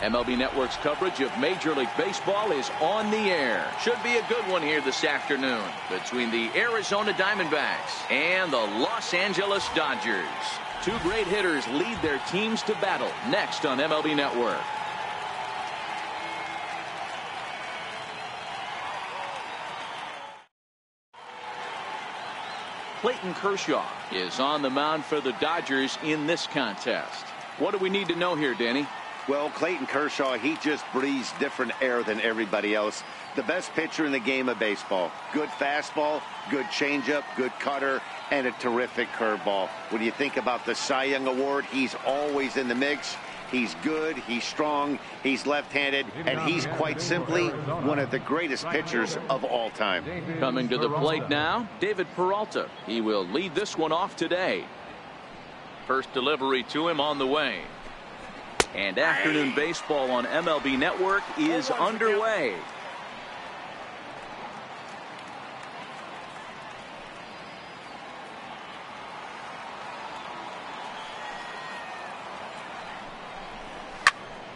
MLB Network's coverage of Major League Baseball is on the air. Should be a good one here this afternoon between the Arizona Diamondbacks and the Los Angeles Dodgers. Two great hitters lead their teams to battle next on MLB Network. Clayton Kershaw is on the mound for the Dodgers in this contest. What do we need to know here, Danny? Well, Clayton Kershaw, he just breathes different air than everybody else. The best pitcher in the game of baseball. Good fastball, good changeup, good cutter, and a terrific curveball. When you think about the Cy Young Award, he's always in the mix. He's good, he's strong, he's left-handed, and he's quite simply one of the greatest pitchers of all time. Coming to the plate now, David Peralta. He will lead this one off today. First delivery to him on the way. And afternoon baseball on MLB Network is underway.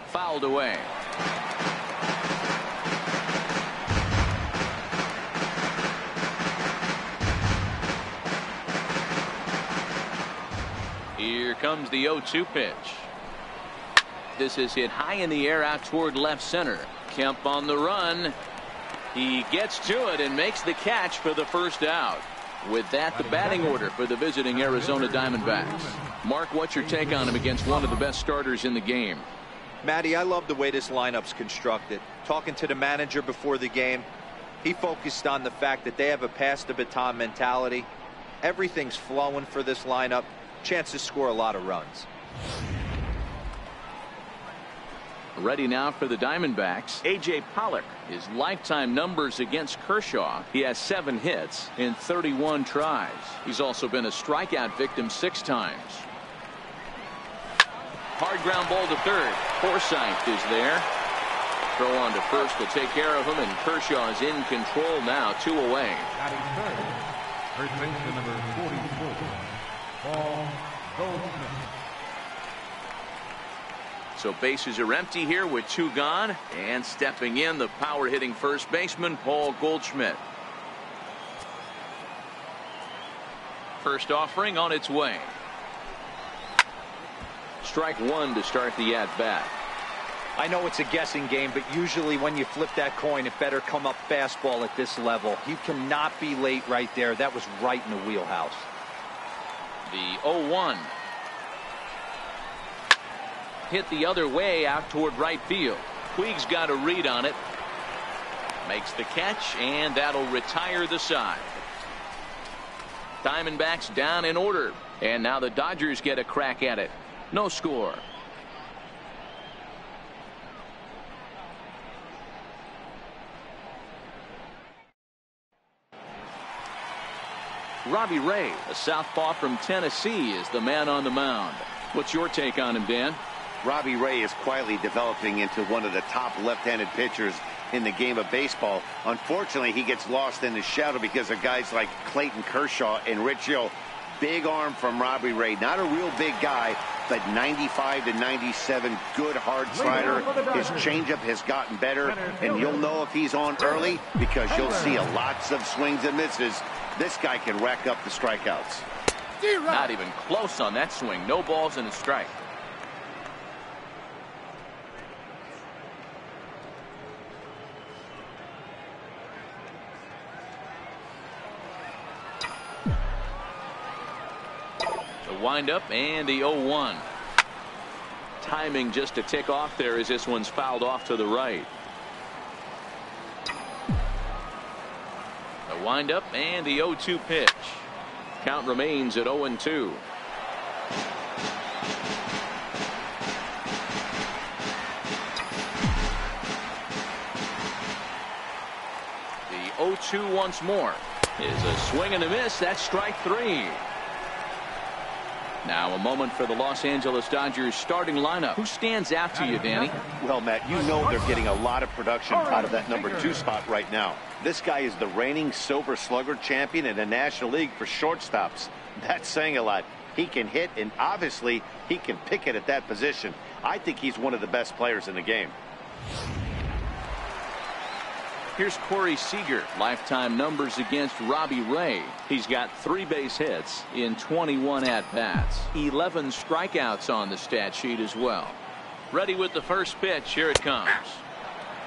Fouled away. Here comes the 0-2 pitch. This is hit high in the air out toward left center. Kemp on the run. He gets to it and makes the catch for the first out. With that, the batting order for the visiting Arizona Diamondbacks. Mark, what's your take on him against one of the best starters in the game? Matty, I love the way this lineup's constructed. Talking to the manager before the game, he focused on the fact that they have a pass the baton mentality. Everything's flowing for this lineup. Chance to score a lot of runs. Ready now for the Diamondbacks, A.J. Pollock. His lifetime numbers against Kershaw. He has 7 hits in 31 tries. He's also been a strikeout victim 6 times. Hard ground ball to third. Forsythe is there. Throw on to first will take care of him, and Kershaw is in control now, 2 away. First baseman number 44, Paul Goldschmidt. So bases are empty here with 2 gone, and stepping in, the power hitting first baseman Paul Goldschmidt. First offering on its way. Strike 1 to start the at bat. I know it's a guessing game, but usually when you flip that coin, it better come up fastball at this level. You cannot be late right there. That was right in the wheelhouse. The 0-1. Hit the other way out toward right field. Puig's got a read on it. Makes the catch, and that'll retire the side. Diamondbacks down in order, and now the Dodgers get a crack at it. No score. Robbie Ray, a southpaw from Tennessee, is the man on the mound. What's your take on him, Dan? Robbie Ray is quietly developing into one of the top left-handed pitchers in the game of baseball. Unfortunately, he gets lost in the shadow because of guys like Clayton Kershaw and Rich Hill. Big arm from Robbie Ray. Not a real big guy, but 95 to 97, good hard slider. His changeup has gotten better, and you'll know if he's on early because you'll see lots of swings and misses. This guy can rack up the strikeouts. Not even close on that swing. No balls and a strike. Wind up and the 0-1. Timing just to tick off there as this one's fouled off to the right. The wind up and the 0-2 pitch. Count remains at 0-2. The 0-2 once more is a swing and a miss. That's strike 3. Now a moment for the Los Angeles Dodgers starting lineup. Who stands out to you, Danny? Well, Matt, you know they're getting a lot of production out of that number 2 spot right now. This guy is the reigning Silver Slugger champion in the National League for shortstops. That's saying a lot. He can hit, and obviously he can pick it at that position. I think he's one of the best players in the game. Here's Corey Seager. Lifetime numbers against Robbie Ray. He's got 3 base hits in 21 at-bats. 11 strikeouts on the stat sheet as well. Ready with the first pitch. Here it comes.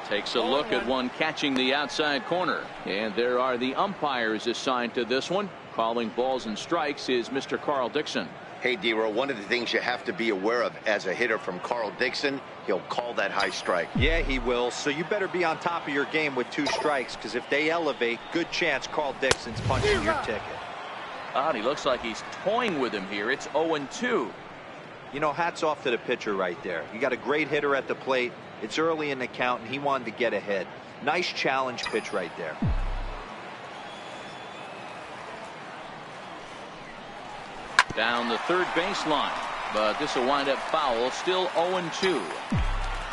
Takes a look at one catching the outside corner. And there are the umpires assigned to this one. Calling balls and strikes is Mr. Carl Dixon. Hey, D-Row, one of the things you have to be aware of as a hitter from Carl Dixon, he'll call that high strike. Yeah, he will. So you better be on top of your game with 2 strikes, because if they elevate, good chance Carl Dixon's punching your ticket. And he looks like he's toying with him here. It's 0-2. You know, hats off to the pitcher right there. You got a great hitter at the plate. It's early in the count, and he wanted to get ahead. Nice challenge pitch right there. Down the third baseline, but this will wind up foul. Still 0-2.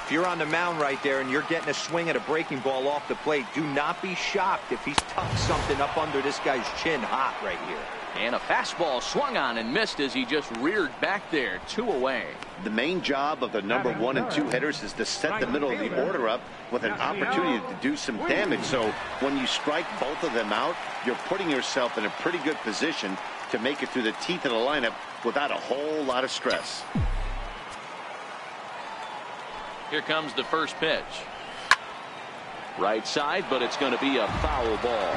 If you're on the mound right there and you're getting a swing at a breaking ball off the plate, do not be shocked if he's tucked something up under this guy's chin hot right here. And a fastball swung on and missed as he just reared back there. 2 away. The main job of the number 1 and 2 hitters is to set the middle of the order up with an opportunity to do some damage. So when you strike both of them out, you're putting yourself in a pretty good position to make it through the teeth of the lineup without a whole lot of stress. Here comes the first pitch. Right side, but it's going to be a foul ball.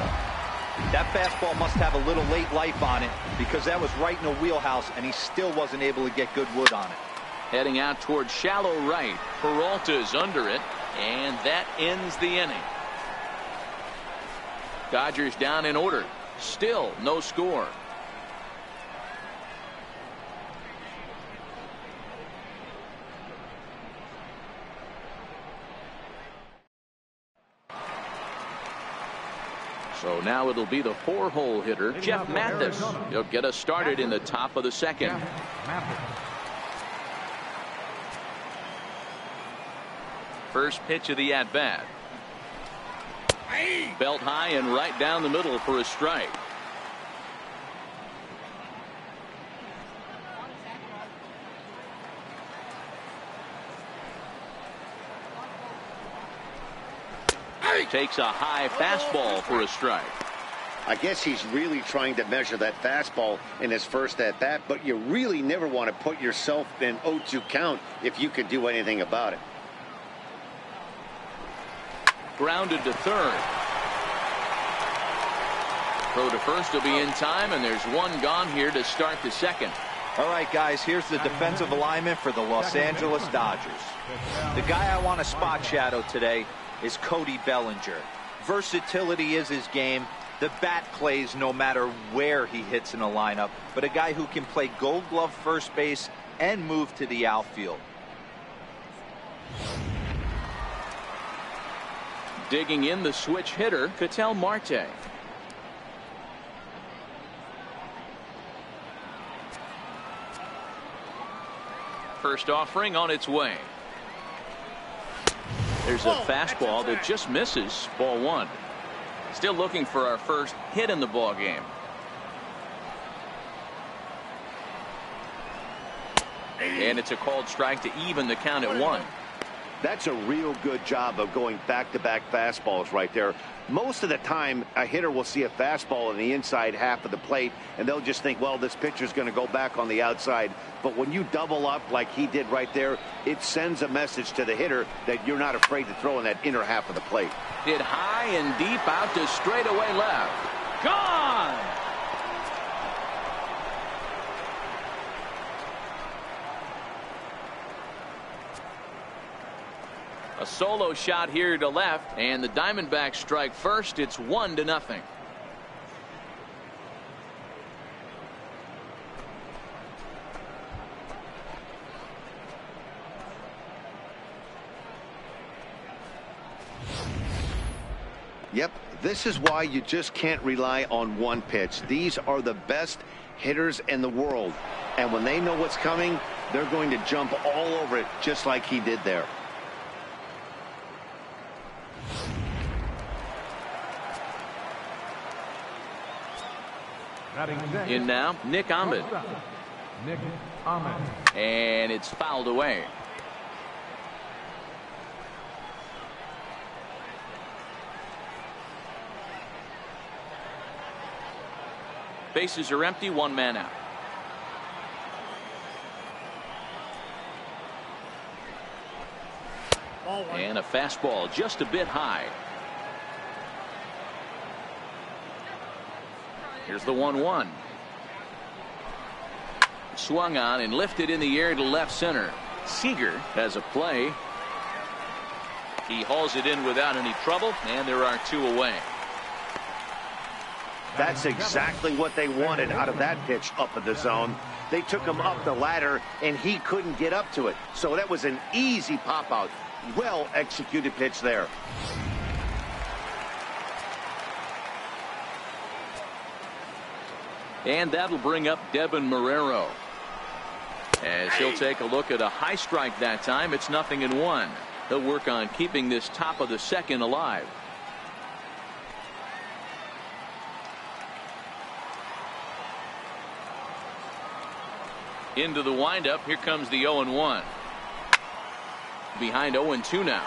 That fastball must have a little late life on it, because that was right in the wheelhouse and he still wasn't able to get good wood on it. Heading out towards shallow right. Peralta's under it, and that ends the inning. Dodgers down in order. Still no score. So now it'll be the 4-hole hitter, Jeff Mathis. He'll get us started in the top of the second. First pitch of the at-bat. Belt high and right down the middle for a strike. Takes a high fastball for a strike. I guess he's really trying to measure that fastball in his first at bat, but you really never want to put yourself in 0-2 count if you could do anything about it. Grounded to third. Throw to first will be in time, and there's one gone here to start the second. All right, guys, here's the defensive alignment for the Los Angeles Dodgers. The guy I want to spot shadow today is Cody Bellinger. Versatility is his game. The bat plays no matter where he hits in a lineup, but a guy who can play Gold Glove first base and move to the outfield. Digging in the switch hitter, Ketel Marte. First offering on its way. There's a fastball that just misses. Ball 1. Still looking for our first hit in the ball game. And it's a called strike to even the count at 1. That's a real good job of going back-to-back fastballs right there. Most of the time, a hitter will see a fastball in the inside half of the plate, and they'll just think, well, this pitcher's going to go back on the outside. But when you double up like he did right there, it sends a message to the hitter that you're not afraid to throw in that inner half of the plate. Hit high and deep out to straightaway left. Gone! A solo shot here to left, and the Diamondbacks strike first. It's 1-0. Yep, this is why you just can't rely on one pitch. These are the best hitters in the world, and when they know what's coming, they're going to jump all over it just like he did there. In now, Nick Ahmed. Nick Ahmed. And it's fouled away. Bases are empty, one man out. And a fastball just a bit high. Here's the 1-1. Swung on and lifted in the air to left center. Seager has a play. He hauls it in without any trouble, and there are two away. That's exactly what they wanted out of that pitch up in the zone. They took him up the ladder, and he couldn't get up to it. So that was an easy pop-out. Well executed pitch there. And that'll bring up Devin Marrero. As he'll take a look at a high strike that time. It's 0-1. He'll work on keeping this top of the second alive. Into the windup. Here comes the 0-1. Behind 0-2 now.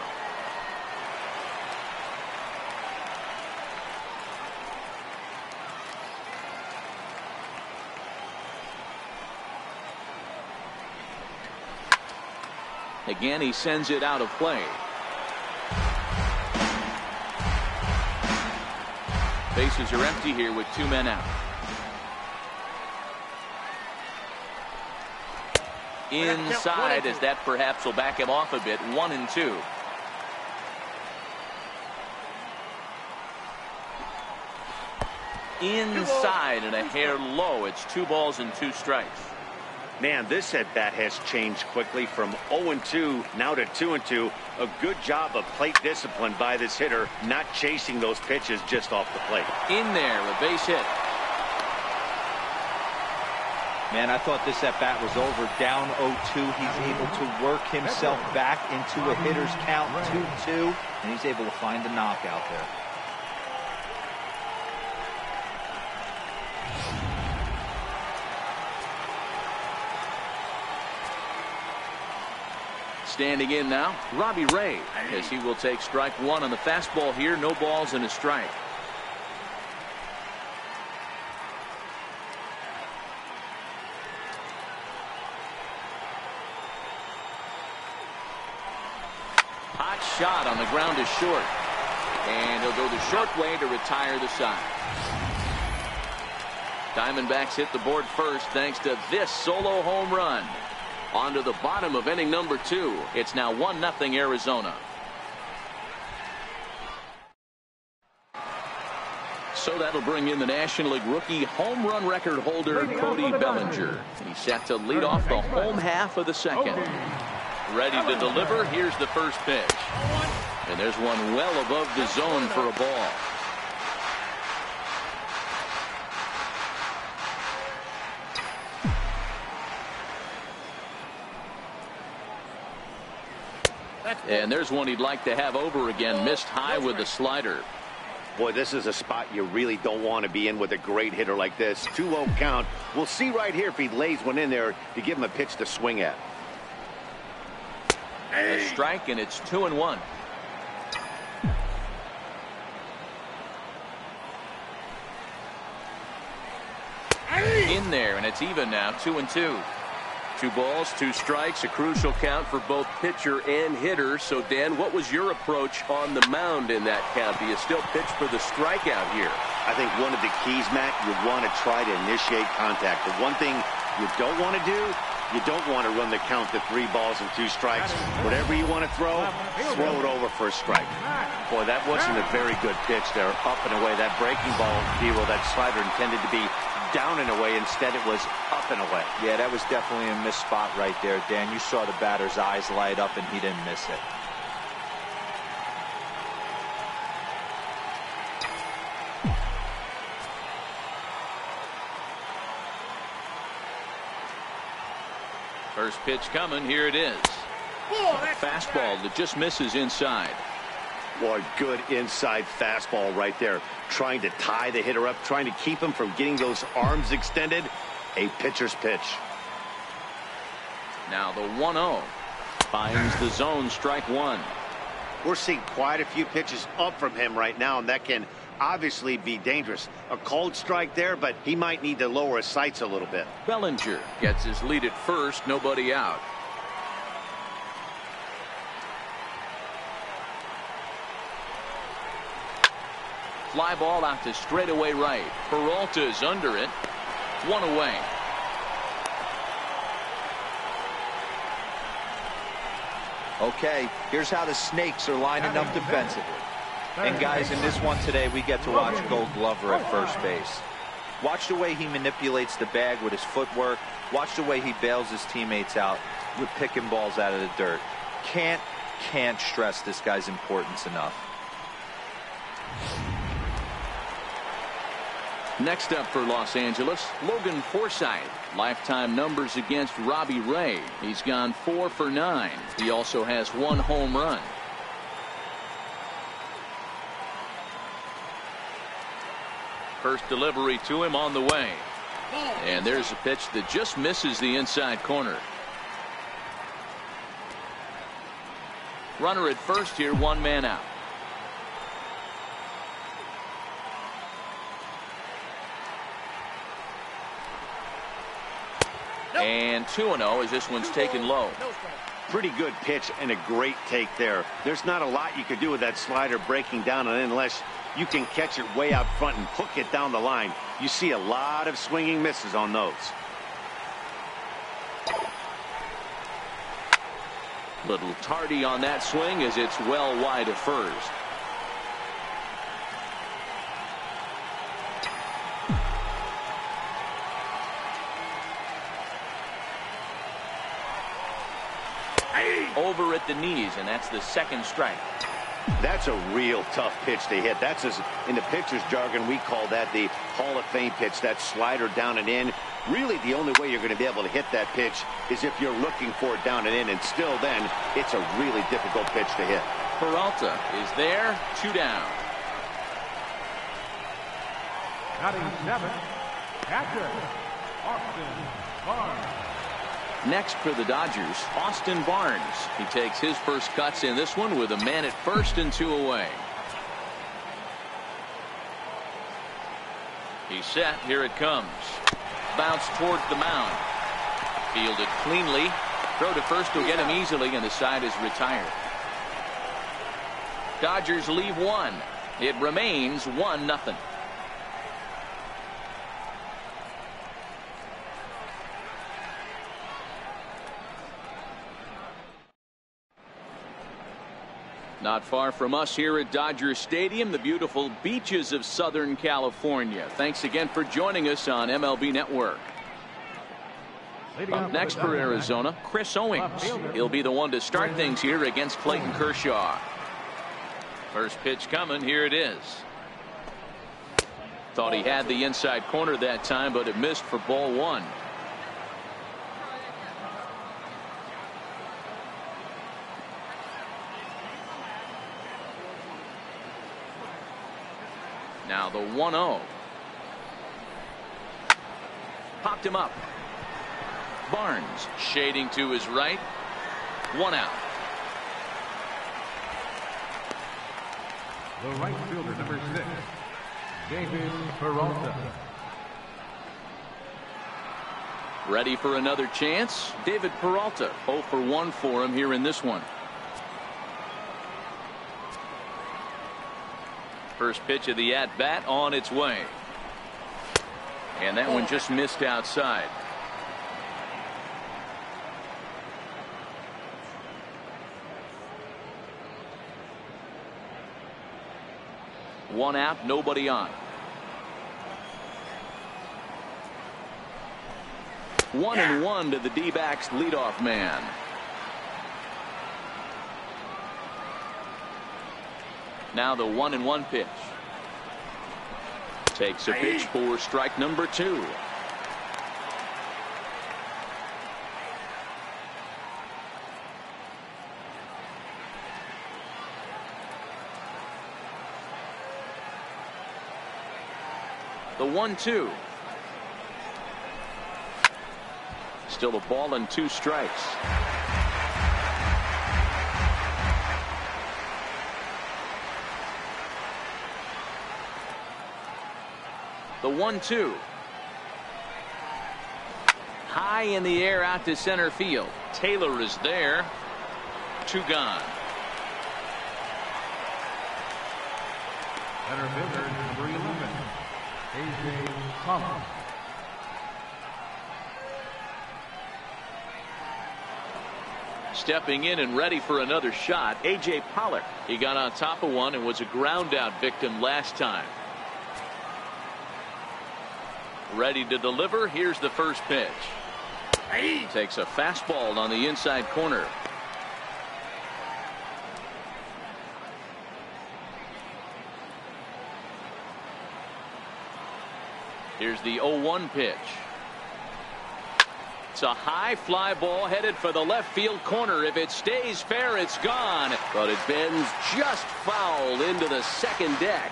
Again, he sends it out of play. Bases are empty here with two men out. Inside, as that perhaps will back him off a bit. 1-2. Inside and a hair low. It's 2 balls and 2 strikes. Man, this at bat has changed quickly from 0-2 now to 2-2. A good job of plate discipline by this hitter, not chasing those pitches just off the plate. In there, a base hit. Man, I thought this at bat was over. Down 0-2. He's able to work himself back into a hitter's count 2-2, and he's able to find the knockout there. Standing in now, Robbie Ray, as he will take strike 1 on the fastball here. No balls and a strike. Hot shot on the ground is short. And he'll go the short way to retire the side. Diamondbacks hit the board first thanks to this solo home run. On to the bottom of inning number 2. It's now 1-0 Arizona. So that'll bring in the National League rookie home run record holder Cody Bellinger. He's set to lead off the home half of the second. Ready to deliver. Here's the first pitch. And there's one well above the zone for a ball. And there's one he'd like to have over again. Missed high with the slider. Boy, this is a spot you really don't want to be in with a great hitter like this. 2-0 count. We'll see right here if he lays one in there to give him a pitch to swing at. A strike, and it's 2-1. In there, and it's even now. 2-2. 2 balls, 2 strikes, a crucial count for both pitcher and hitter. So, Dan, what was your approach on the mound in that count? Do you still pitch for the strikeout here? I think one of the keys, Matt, you want to try to initiate contact. The one thing you don't want to do, you don't want to run the count to 3 balls and 2 strikes. Whatever you want to throw it over for a strike. Boy, that wasn't a very good pitch there. Up and away. That breaking ball, Hero, that slider intended to be down and away. Instead, it was up and away. Yeah, that was definitely a missed spot right there, Dan. You saw the batter's eyes light up, and he didn't miss it. First pitch coming. Here it is. Fastball that just misses inside. Boy, good inside fastball right there. Trying to tie the hitter up, trying to keep him from getting those arms extended. A pitcher's pitch. Now the 1-0. Finds the zone, strike 1. We're seeing quite a few pitches up from him right now, and that can obviously be dangerous. A cold strike there, but he might need to lower his sights a little bit. Bellinger gets his lead at first, nobody out. Fly ball out to straightaway right. Peralta's under it. One away. Okay, here's how the Snakes are lining up defensively. And guys, in this one today, we get to watch Gold Glover at first base. Watch the way he manipulates the bag with his footwork. Watch the way he bails his teammates out with picking balls out of the dirt. Can't stress this guy's importance enough. Next up for Los Angeles, Logan Forsythe. Lifetime numbers against Robbie Ray. He's gone 4 for 9. He also has 1 home run. First delivery to him on the way. And there's a pitch that just misses the inside corner. Runner at first here, 1 man out. And 2-0 as this one's taken low. Pretty good pitch and a great take there. There's not a lot you could do with that slider breaking down, and unless you can catch it way out front and hook it down the line, you see a lot of swinging misses on those. Little tardy on that swing as it's well wide of first. Over at the knees, and that's the second strike. That's a real tough pitch to hit. That's, in the pitcher's jargon, we call that the Hall of Fame pitch, that slider down and in. Really, the only way you're going to be able to hit that pitch is if you're looking for it down and in, and still then, it's a really difficult pitch to hit. Peralta is there, 2 down. Batting 7, catcher, Austin Barnes. Next for the Dodgers, Austin Barnes. He takes his first cuts in this one with a man at first and 2 away. He's set. Here it comes. Bounce towards the mound. Fielded cleanly. Throw to first will get him easily, and the side is retired. Dodgers leave 1. It remains 1-0. Not far from us here at Dodger Stadium, the beautiful beaches of Southern California. Thanks again for joining us on MLB Network. Up next for Arizona, Chris Owings. He'll be the one to start things here against Clayton Kershaw. First pitch coming. Here it is. Thought he had the inside corner that time, but it missed for ball 1. Now the 1-0. Popped him up. Barnes shading to his right. 1 out. The right fielder, number 6, David Peralta. Ready for another chance. David Peralta, 0 for 1 for him here in this one. First pitch of the at-bat on its way. And that one just missed outside. One out, nobody on. 1-1 to the D-backs leadoff man. Now the 1-1 pitch. Takes a pitch for strike number 2. The 1-2. Still a ball and 2 strikes. The 1-2. High in the air out to center field. Taylor is there. 2 gone. Center fielder, number 11, A.J. Thomas. Stepping in and ready for another shot, A.J. Pollock. He got on top of one and was a ground out victim last time. Ready to deliver. Here's the first pitch. Takes a fastball on the inside corner. Here's the 0-1 pitch. It's a high fly ball headed for the left field corner. If it stays fair, it's gone. But it bends just foul into the second deck.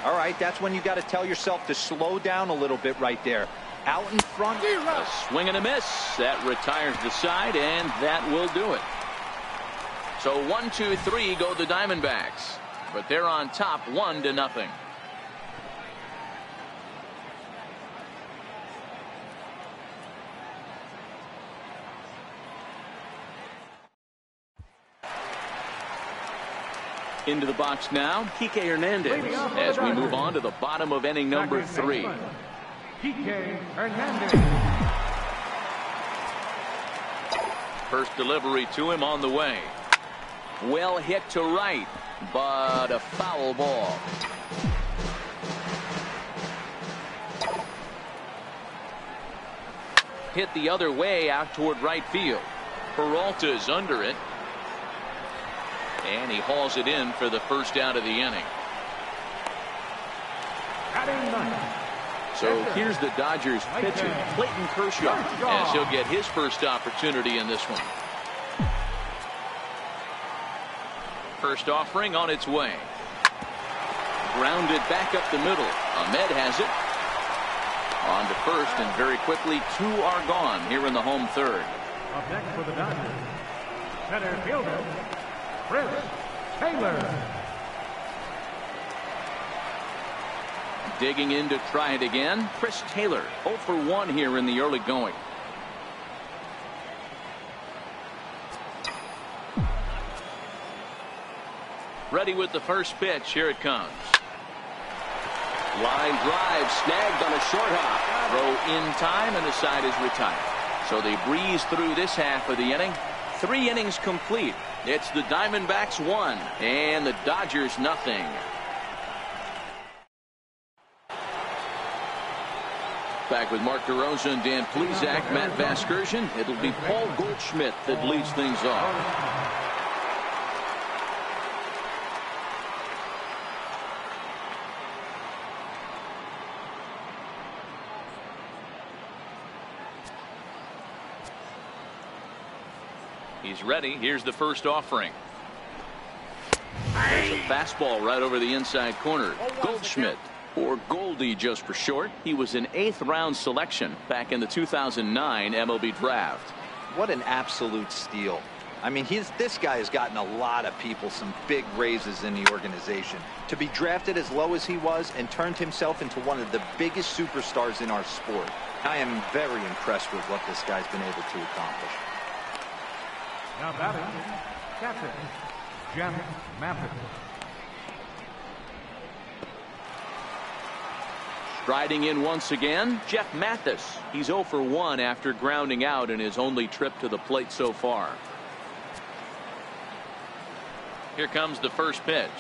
All right, that's when you got to tell yourself to slow down a little bit right there. Out in front. A swing and a miss. That retires the side, and that will do it. So 1-2-3 go the Diamondbacks. But they're on top 1-0. Into the box now, Kike Hernandez, as we move on to the bottom of inning number 3. Kike Hernandez. First delivery to him on the way. Well hit to right, but a foul ball. Hit the other way out toward right field. Peralta's under it. And he hauls it in for the first out of the inning. So here's the Dodgers pitcher, Clayton Kershaw, as he'll get his first opportunity in this one. First offering on its way. Grounded back up the middle. Ahmed has it. On to first, and very quickly 2 are gone here in the home third. Up next for the Dodgers, center fielder, Chris Taylor. Digging in to try it again, Chris Taylor, 0 for 1 here in the early going. Ready with the first pitch. Here it comes. Line drive snagged on a short hop. Throw in time, and the side is retired. So they breeze through this half of the inning. 3 innings complete. It's the Diamondbacks 1 and the Dodgers 0. Back with Mark DeRosa and Dan Plesac, Matt Vasgersian. It'll be Paul Goldschmidt that leads things off. He's ready. Here's the first offering. There's a fastball right over the inside corner. Goldschmidt, or Goldie just for short. He was an 8th round selection back in the 2009 MLB draft. What an absolute steal. I mean, this guy has gotten a lot of people some big raises in the organization. To be drafted as low as he was and turned himself into one of the biggest superstars in our sport. I am very impressed with what this guy's been able to accomplish. Now batting, catcher, Jeff Mathis. Striding in once again, Jeff Mathis. He's 0 for 1 after grounding out in his only trip to the plate so far. Here comes the first pitch.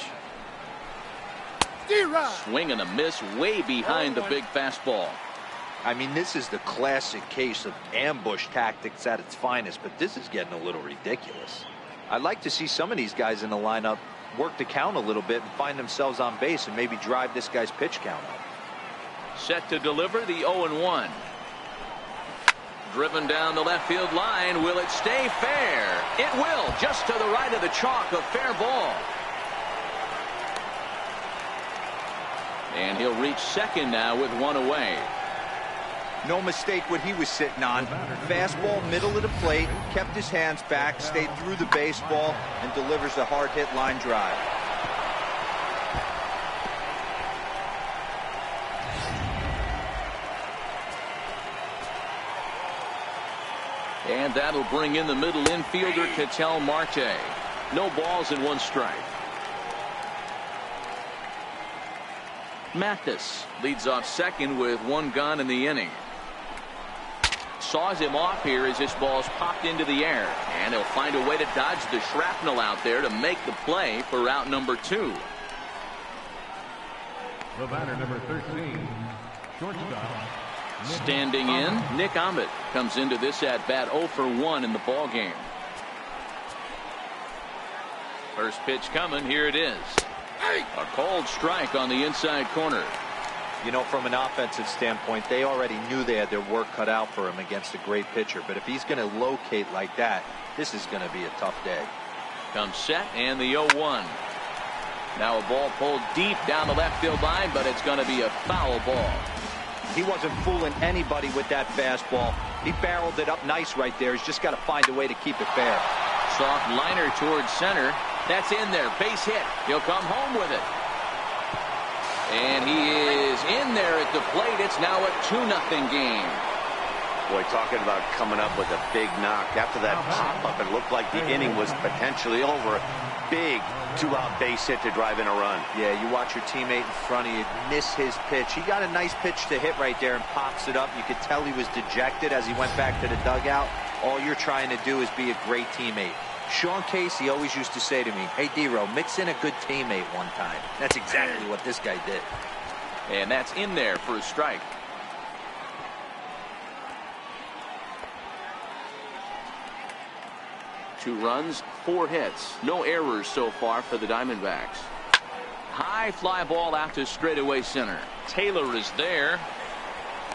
Swing and a miss way behind the big fastball. I mean, this is the classic case of ambush tactics at its finest, but this is getting a little ridiculous. I'd like to see some of these guys in the lineup work the count a little bit and find themselves on base and maybe drive this guy's pitch count up. Set to deliver the 0-1. Driven down the left field line. Will it stay fair? It will. Just to the right of the chalk. A fair ball. And he'll reach second now with 1 away. No mistake what he was sitting on. Fastball, middle of the plate, kept his hands back, stayed through the baseball, and delivers a hard-hit line drive. And that'll bring in the middle infielder, Ketel Marte. No balls and 1 strike. Mathis leads off second with 1 gone in the inning. Saws him off here as this ball's popped into the air. And he'll find a way to dodge the shrapnel out there to make the play for out number 2. The batter, number 13, shortstop. Standing in, Nick Ahmed comes into this at bat 0 for 1 in the ball game. First pitch coming. Here it is. A cold strike on the inside corner. You know, from an offensive standpoint, they already knew they had their work cut out for him against a great pitcher. But if he's going to locate like that, this is going to be a tough day. Comes set and the 0-1. Now a ball pulled deep down the left field line, but it's going to be a foul ball. He wasn't fooling anybody with that fastball. He barreled it up nice right there. He's just got to find a way to keep it fair. Soft liner towards center. That's in there. Base hit. He'll come home with it. And he is in there at the plate. It's now a 2-0 game. Boy, talking about coming up with a big knock. After that pop-up, it looked like the inning was potentially over. Big 2-out base hit to drive in a run. Yeah, you watch your teammate in front of you miss his pitch. He got a nice pitch to hit right there and pops it up. You could tell he was dejected as he went back to the dugout. All you're trying to do is be a great teammate. Sean Casey always used to say to me, hey, D-Row, mix in a good teammate one time. That's exactly what this guy did. And that's in there for a strike. Two runs, 4 hits. No errors so far for the Diamondbacks. High fly ball out to straightaway center. Taylor is there.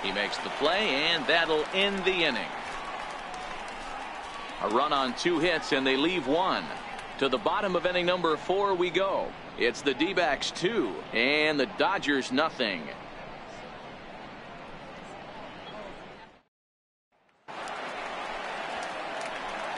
He makes the play, and that'll end the inning. A run on 2 hits, and they leave 1. To the bottom of inning number 4 we go. It's the D-backs 2 and the Dodgers nothing.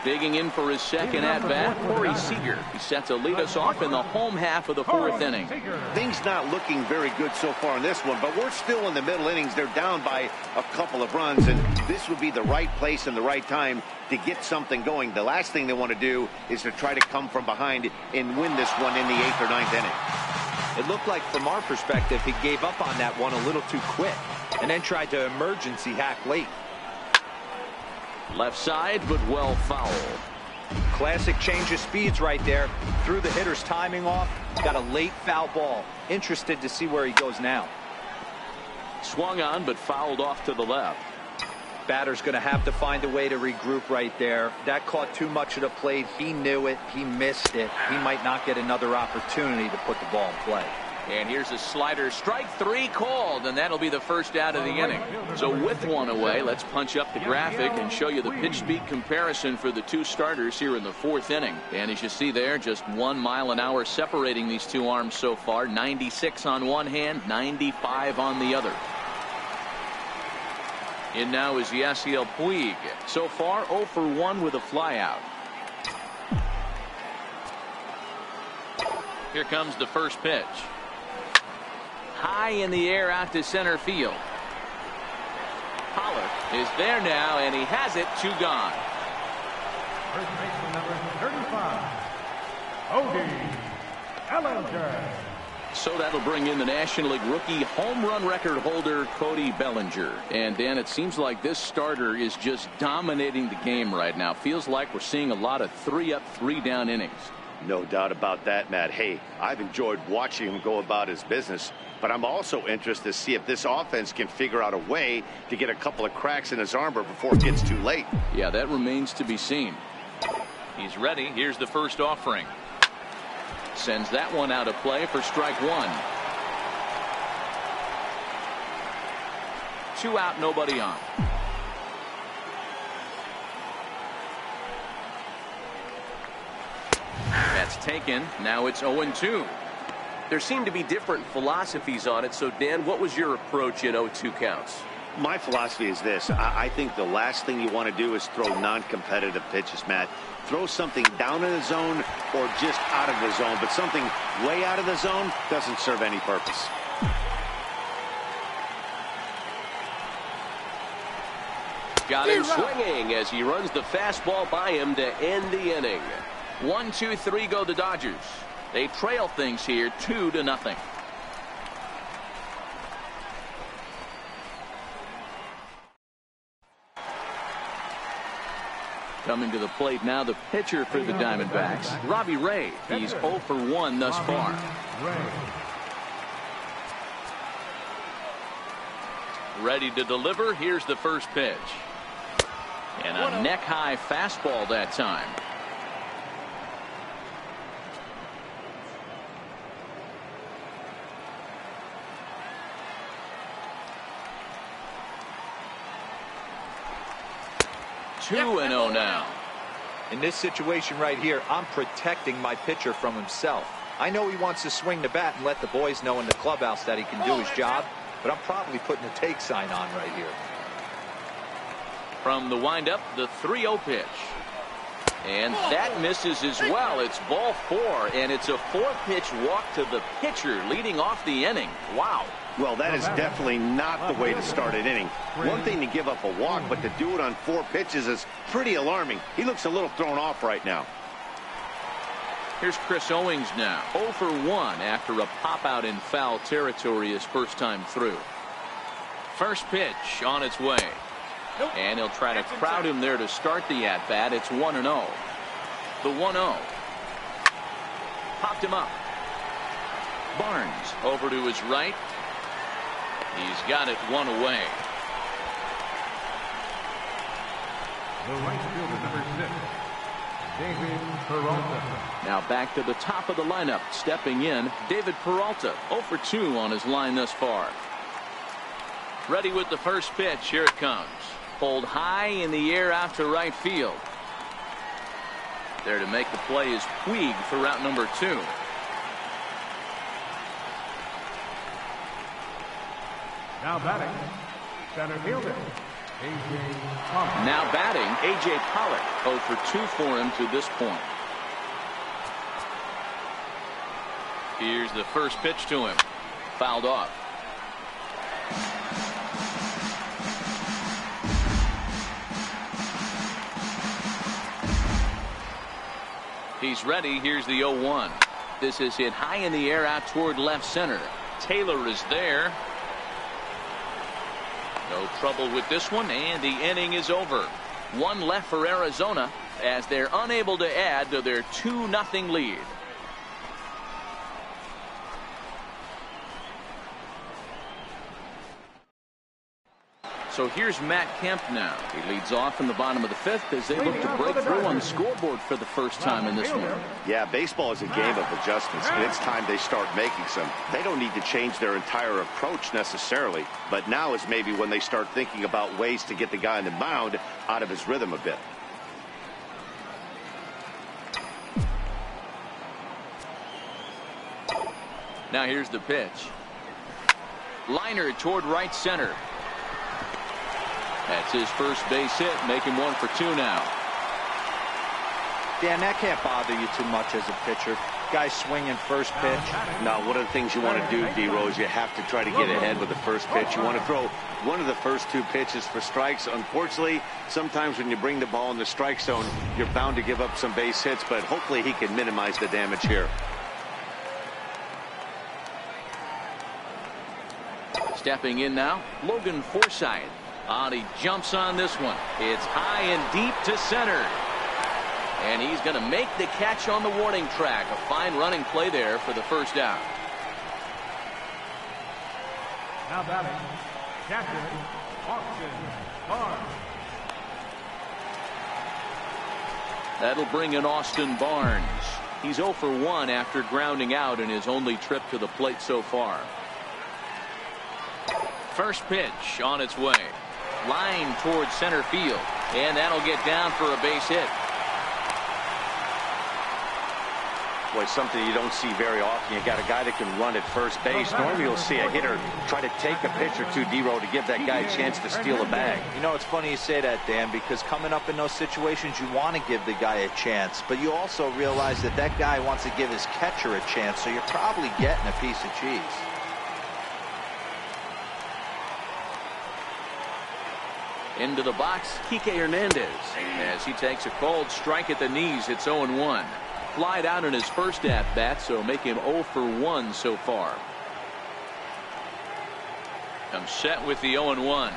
Digging in for his second at-bat, Corey Seager. He set to lead us off in the home half of the 4th inning. Things not looking very good so far in this one, but we're still in the middle innings. They're down by a couple of runs, and this would be the right place and the right time to get something going. The last thing they want to do is to try to come from behind and win this one in the 8th or 9th inning. It looked like, from our perspective, he gave up on that one a little too quick and then tried to emergency hack late. Left side, but well foul. Classic change of speeds right there. Threw the hitter's timing off. Got a late foul ball. Interested to see where he goes now. Swung on, but fouled off to the left. Batter's going to have to find a way to regroup right there. That caught too much of the plate. He knew it. He missed it. He might not get another opportunity to put the ball in play. And here's a slider. Strike 3 called, and that'll be the first out of the inning. So with 1 away, let's punch up the graphic and show you the pitch speed comparison for the 2 starters here in the 4th inning. And as you see there, just 1 mile an hour separating these 2 arms so far. 96 on one hand, 95 on the other. In now is Yasiel Puig. So far 0 for 1 with a flyout. Here comes the first pitch. High in the air out to center field. Pollard is there now, and he has it. 2 gone. First baseman, number 35, Cody Bellinger. So that'll bring in the National League rookie home run record holder Cody Bellinger. And Dan, it seems like this starter is just dominating the game right now. Feels like we're seeing a lot of 3-up, 3-down innings. No doubt about that, Matt. Hey, I've enjoyed watching him go about his business, but I'm also interested to see if this offense can figure out a way to get a couple of cracks in his armor before it gets too late. Yeah, that remains to be seen. He's ready. Here's the first offering. Sends that one out of play for strike 1. 2 out, nobody on. That's taken. Now it's 0-2. There seem to be different philosophies on it. So, Dan, what was your approach at 0-2 counts? My philosophy is this. I think the last thing you want to do is throw non-competitive pitches, Matt. Throw something down in the zone or just out of the zone, but something way out of the zone doesn't serve any purpose. Got him swinging as he runs the fastball by him to end the inning. 1, 2, 3 go the Dodgers. They trail things here 2-0. Coming to the plate now, the pitcher for the Diamondbacks, Robbie Ray. He's 0 for 1 thus far. Ready to deliver. Here's the first pitch. And a neck-high fastball that time. Two and 0 now. In this situation right here, I'm protecting my pitcher from himself. I know he wants to swing the bat and let the boys know in the clubhouse that he can do his job, but I'm probably putting a take sign on right here. From the windup, the 3-0 pitch. And that misses as well. It's ball 4, and it's a 4-pitch walk to the pitcher leading off the inning. Wow. Well, that is definitely not the way to start an inning. One thing to give up a walk, but to do it on 4 pitches is pretty alarming. He looks a little thrown off right now. Here's Chris Owings now, 0 for 1 after a pop-out in foul territory his first time through. First pitch on its way. And he'll try to crowd him there to start the at-bat. It's 1-0. The 1-0. Popped him up. Barnes over to his right. He's got it 1 away. The right fielder, number 6, David Peralta. Now back to the top of the lineup. Stepping in, David Peralta, 0 for 2 on his line thus far. Ready with the first pitch. Here it comes. Pulled high in the air out to right field. There to make the play is Puig for route number 2. Now batting, center fielder, A.J. Pollock. Now batting, A.J. Pollock, 0 for 2 for him to this point. Here's the first pitch to him. Fouled off. He's ready. Here's the 0-1. This is hit high in the air out toward left center. Taylor is there. No trouble with this one, and the inning is over. 1 left for Arizona as they're unable to add to their 2-0 lead. So here's Matt Kemp now. He leads off in the bottom of the 5th as they look to break through on the scoreboard for the first time in this one. Yeah, baseball is a game of adjustments, and it's time they start making some. They don't need to change their entire approach necessarily, but now is maybe when they start thinking about ways to get the guy on the mound out of his rhythm a bit. Now here's the pitch. Liner toward right center. That's his first base hit, making 1 for 2 now. Dan, that can't bother you too much as a pitcher. Guy swinging first pitch. Now, one of the things you want to do, D-Rose, you have to try to get ahead with the first pitch. You want to throw one of the first 2 pitches for strikes. Unfortunately, sometimes when you bring the ball in the strike zone, you're bound to give up some base hits, but hopefully he can minimize the damage here. Stepping in now, Logan Forsythe. He jumps on this one. It's high and deep to center. And he's going to make the catch on the warning track. A fine running play there for the first out. Now batting, captain, Austin Barnes. That'll bring in Austin Barnes. He's 0 for 1 after grounding out in his only trip to the plate so far. First pitch on its way. Line towards center field, and that'll get down for a base hit. Boy, something you don't see very often. You got a guy that can run at first base. Normally you'll see a hitter try to take a pitch or 2, D-Row, to give that guy a chance to steal a bag. You know, it's funny you say that, Dan, because coming up in those situations, you want to give the guy a chance, but you also realize that that guy wants to give his catcher a chance, so you're probably getting a piece of cheese. Into the box, Kike Hernandez. As he takes a cold strike at the knees, it's 0-1. Flied out in his first at-bat, so make him 0 for 1 so far. Comes set with the 0-1.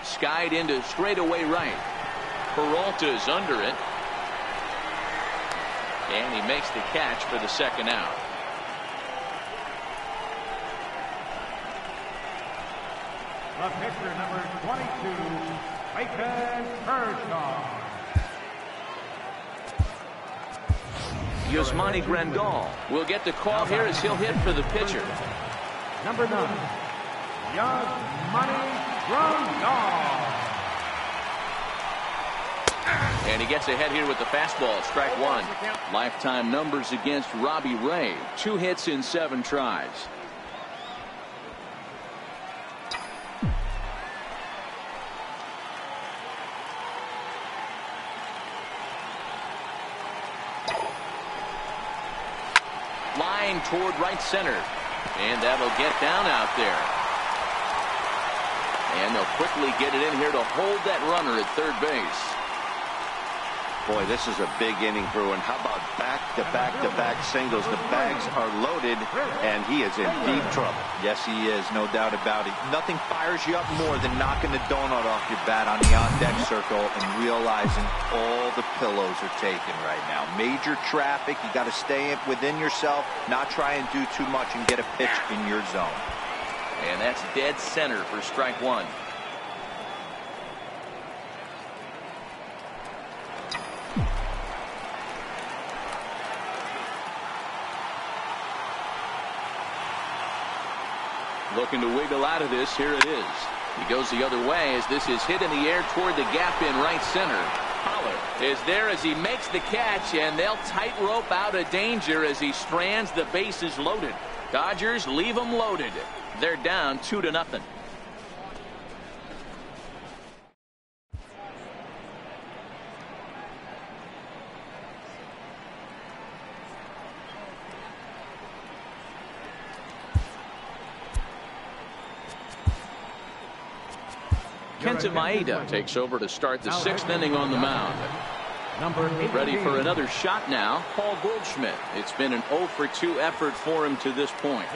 Skied into straightaway right. Peralta's under it. And he makes the catch for the second out. The pitcher, number 22, Clayton Kershaw. Yasmani Grandal will get the call here as he'll hit for the pitcher. Number 9, Yasmani Grandal. And he gets ahead here with the fastball. Strike one. Lifetime numbers against Robbie Ray. 2 hits in 7 tries. Line toward right center. And that'll get down out there. And they'll quickly get it in here to hold that runner at third base. Boy, this is a big inning, Bruin. How about back-to-back-to-back singles? The bags are loaded, and he is in deep trouble. Yes, he is, no doubt about it. Nothing fires you up more than knocking the donut off your bat on the on-deck circle and realizing all the pillows are taken right now. Major traffic. You got to stay within yourself, not try and do too much and get a pitch in your zone. And that's dead center for strike one. Looking to wiggle out of this. Here it is. He goes the other way as this is hit in the air toward the gap in right center. Pollard is there as he makes the catch, and they'll tightrope out of danger as he strands. The bases loaded. Dodgers leave them loaded. They're down 2-0. Kenta Maeda takes over to start the 6th inning on the mound. Ready for another shot now, Paul Goldschmidt. It's been an 0 for 2 effort for him to this point.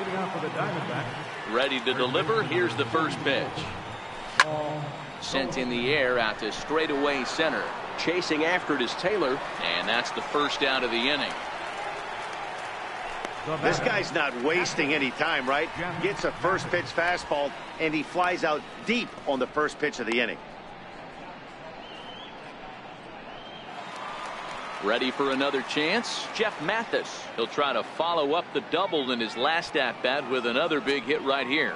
Ready to deliver. Here's the first pitch. Sent in the air out to straightaway center. Chasing after it is Taylor, and that's the first out of the inning. This guy's not wasting any time, right? Gets a first pitch fastball, and he flies out deep on the first pitch of the inning. Ready for another chance, Jeff Mathis. He'll try to follow up the double in his last at-bat with another big hit right here.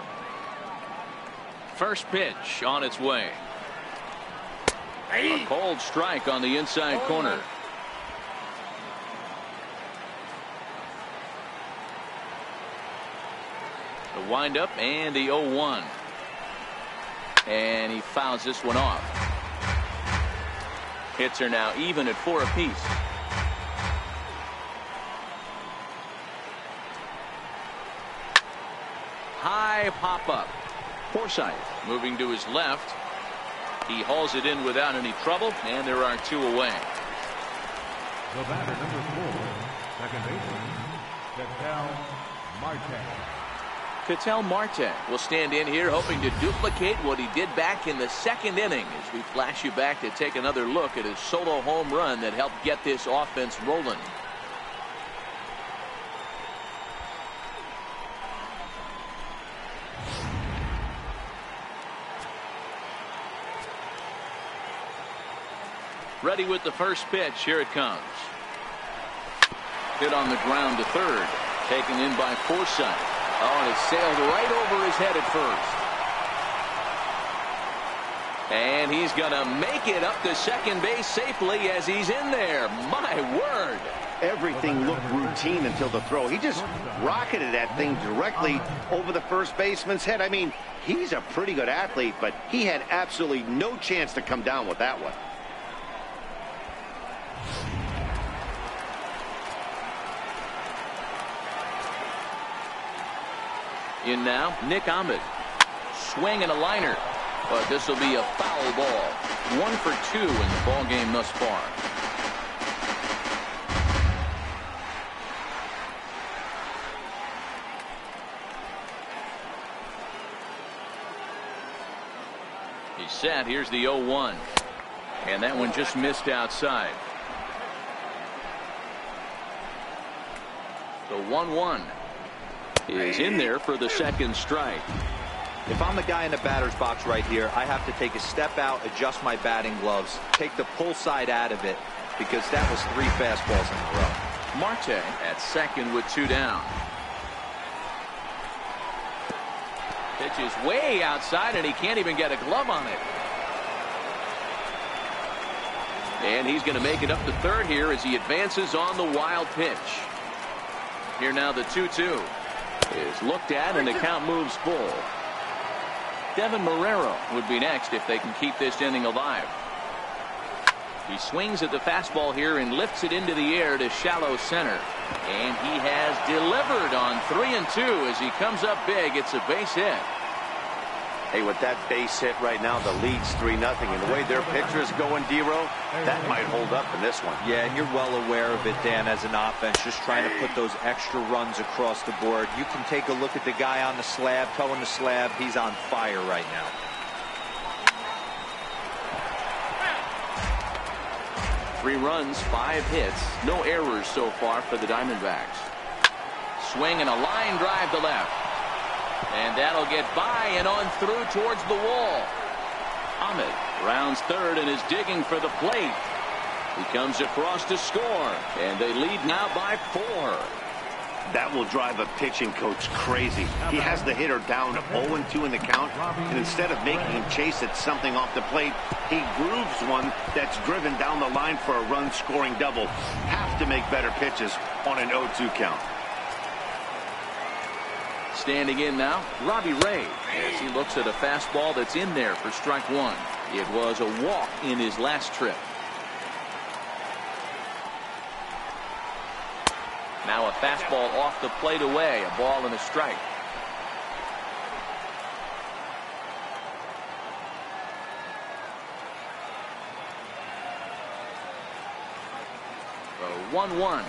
First pitch on its way. A cold strike on the inside corner. The windup and the 0-1. And he fouls this one off. Hits are now even at 4 apiece. High pop up. Forsythe moving to his left. He hauls it in without any trouble, and there are 2 away. The batter, number 4, second baseman, Ketel Marte. Ketel Marte will stand in here hoping to duplicate what he did back in the 2nd inning as we flash you back to take another look at his solo home run that helped get this offense rolling. Ready with the first pitch. Here it comes. Hit on the ground to third. Taken in by Forsythe. Oh, and it sailed right over his head at first. And he's going to make it up to second base safely as he's in there. My word. Everything looked routine until the throw. He just rocketed that thing directly over the first baseman's head. I mean, he's a pretty good athlete, but he had absolutely no chance to come down with that one. In now, Nick Ahmed. Swing and a liner. But this will be a foul ball. 1 for 2 in the ball game thus far. He's set. Here's the 0-1. And that one just missed outside. The 1-1 is in there for the second strike. If I'm the guy in the batter's box right here, I have to take a step out, adjust my batting gloves, take the pull side out of it, because that was 3 fastballs in a row. Marte at second with 2 down. Pitch is way outside, and he can't even get a glove on it. And he's going to make it up to third here as he advances on the wild pitch. Here now the 2-2 is looked at, and the count moves full. Devin Marrero would be next if they can keep this inning alive. He swings at the fastball here and lifts it into the air to shallow center. And he has delivered on 3-2 as he comes up big. It's a base hit. Hey, with that base hit right now, the lead's 3-0. And the way their pitcher's going, D-Row, that might hold up in this one. Yeah, and you're well aware of it, Dan, as an offense, just trying to put those extra runs across the board. You can take a look at the guy on the slab, towing the slab. He's on fire right now. Three runs, 5 hits, no errors so far for the Diamondbacks. Swing and a line drive to left. And that'll get by and on through towards the wall. Ahmed rounds third and is digging for the plate. He comes across to score, and they lead now by 4. That will drive a pitching coach crazy. He has the hitter down 0-2 in the count, and instead of making him chase at something off the plate, he grooves one that's driven down the line for a run-scoring double. Have to make better pitches on an 0-2 count. Standing in now, Robbie Ray, as he looks at a fastball that's in there for strike 1. It was a walk in his last trip. Now a fastball off the plate away, a ball and a strike. The 1-1.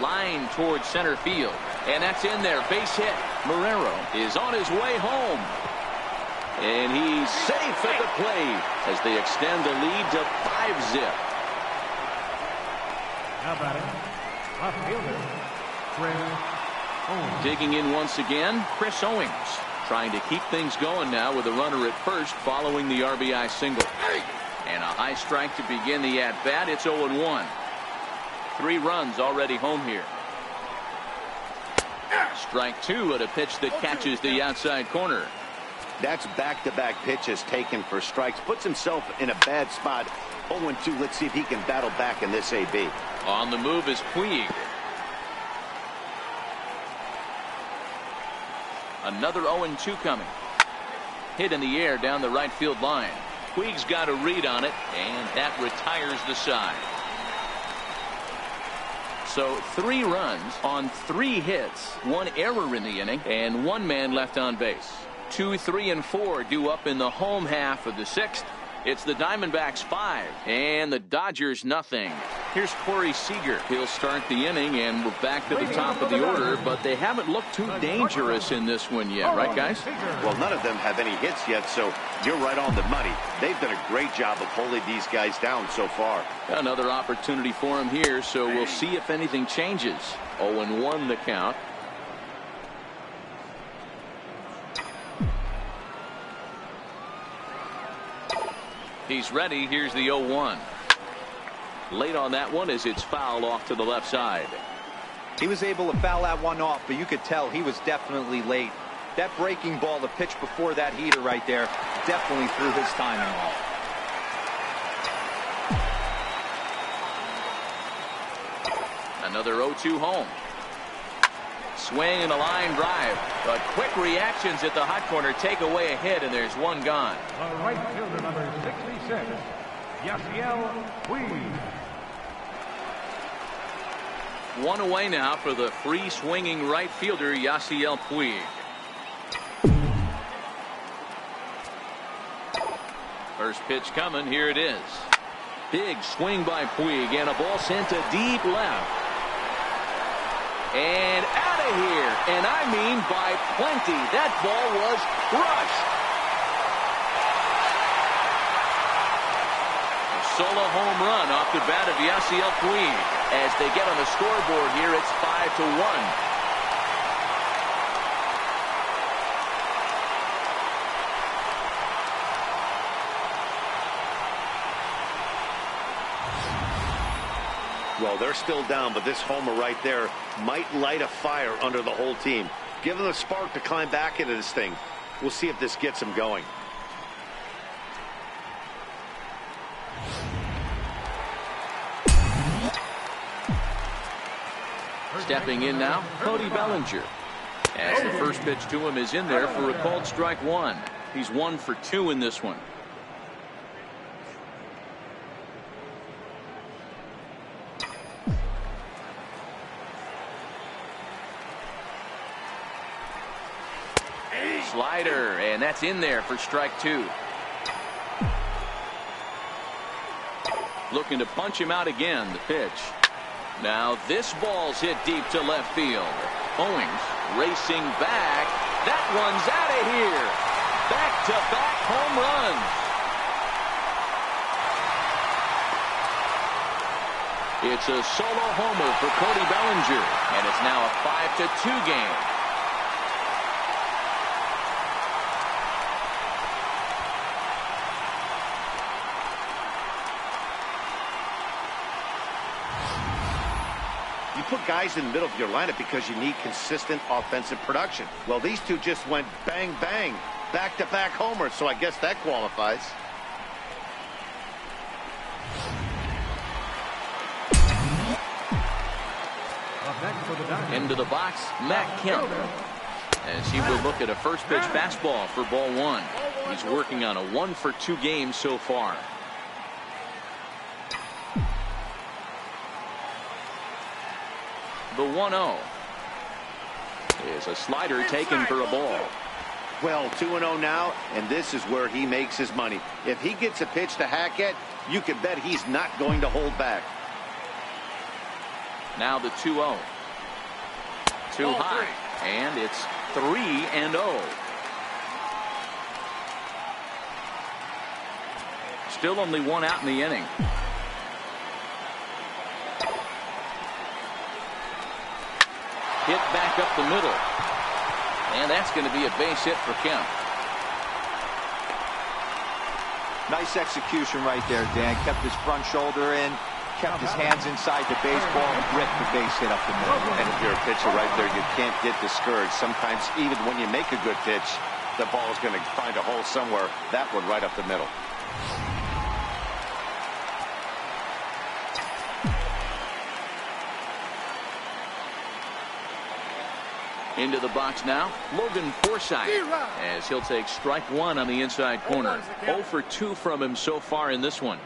Line towards center field. And that's in there. Base hit. Marrero is on his way home. And he's safe at the plate as they extend the lead to 5-zip. How about it? Left fielder, Chris Owings. Digging in once again, Chris Owings. Trying to keep things going now with a runner at first following the RBI single. And a high strike to begin the at-bat. It's 0-1. 3 runs already home here. Strike 2 at a pitch that catches the outside corner. That's back-to-back pitches taken for strikes. Puts himself in a bad spot. 0-2. Let's see if he can battle back in this AB. On the move is Puig. Another 0-2 coming. Hit in the air down the right field line. Puig's got a read on it, and that retires the side. So 3 runs on 3 hits, 1 error in the inning, and 1 man left on base. 2, 3, and 4 due up in the home half of the 6th. It's the Diamondbacks 5 and the Dodgers nothing. Here's Corey Seager. He'll start the inning, and we're back to the top of the order, but they haven't looked too dangerous in this one yet, right, guys? Well, none of them have any hits yet, so you're right on the money. They've done a great job of holding these guys down so far. Another opportunity for him here, so we'll see if anything changes. 0-1 the count. He's ready. Here's the 0-1. Late on that one as it's fouled off to the left side. He was able to foul that one off, but you could tell he was definitely late. That breaking ball, the pitch before that heater right there, definitely threw his timing off. Another 0-2 home. Swing and a line drive. But quick reactions at the hot corner take away a hit, and there's 1 gone. The right fielder, number 66, Yasiel Puig. 1 away now for the free swinging right fielder, Yasiel Puig. First pitch coming. Here it is. Big swing by Puig, and a ball sent to deep left. And out of here. And I mean by plenty. That ball was crushed. A solo home run off the bat of Yasiel Puig. As they get on the scoreboard here, it's 5-1. Well, they're still down, but this homer right there might light a fire under the whole team. Give them a spark to climb back into this thing. We'll see if this gets them going. Stepping in now, Cody Bellinger. As the first pitch to him is in there for a called strike one. He's 1 for 2 in this one. Slider, and that's in there for strike 2. Looking to punch him out again, the pitch. Now this ball's hit deep to left field. Owings racing back. That one's out of here. Back-to-back home runs. It's a solo homer for Cody Bellinger, and it's now a 5-2 game. You put guys in the middle of your lineup because you need consistent offensive production. Well, these two just went bang, bang, back-to-back homers, so I guess that qualifies. Into the box, Matt Kemp. As he will look at a first pitch fastball for ball 1. He's working on a 1 for 2 game so far. The 1-0 is a slider taken for a ball. Well, 2-0 now, and this is where he makes his money. If he gets a pitch to hack at, you can bet he's not going to hold back. Now the 2-0. Too high, and it's 3-0. Still only 1 out in the inning. Hit back up the middle. And that's going to be a base hit for Kemp. Nice execution right there, Dan. Kept his front shoulder in, kept his hands inside the baseball, and ripped the base hit up the middle. And if you're a pitcher right there, you can't get discouraged. Sometimes even when you make a good pitch, the ball is going to find a hole somewhere. That one right up the middle. Into the box now, Logan Forsythe, as he'll take strike 1 on the inside corner. 0 for 2 from him so far in this one.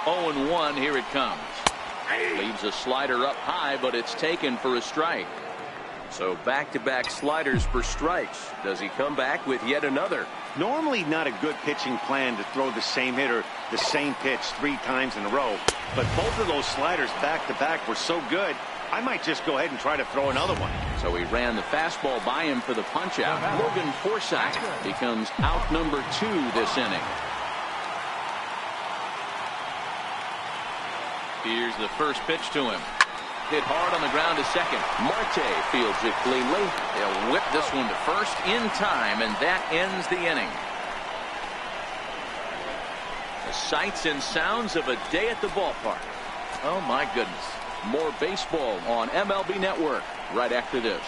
Oh, and 1, here it comes. Leaves a slider up high, but it's taken for a strike. So back-to-back sliders for strikes. Does he come back with yet another? Normally not a good pitching plan to throw the same hitter the same pitch 3 times in a row, but both of those sliders back-to-back were so good, I might just go ahead and try to throw another one. So he ran the fastball by him for the punch-out. Logan Forsythe becomes out number 2 this inning. Here's the first pitch to him. Hit hard on the ground to second. Marte fields it cleanly. They'll whip this one to first in time, and that ends the inning. The sights and sounds of a day at the ballpark. Oh, my goodness. More baseball on MLB Network right after this.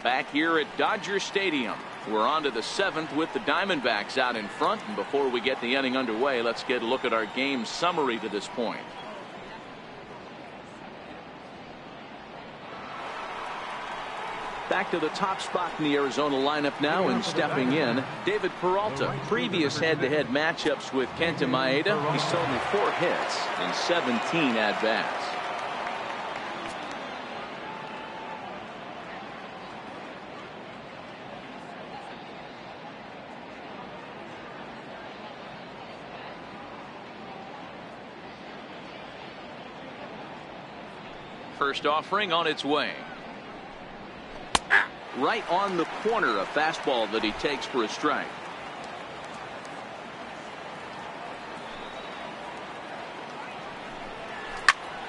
Back here at Dodger Stadium. We're on to the 7th with the Diamondbacks out in front. And before we get the inning underway, let's get a look at our game summary to this point. Back to the top spot in the Arizona lineup now, and stepping in, David Peralta. Previous head-to-head matchups with Kenta Maeda, he's only 4 hits and 17 at-bats. First offering on its way. Right on the corner, a fastball that he takes for a strike.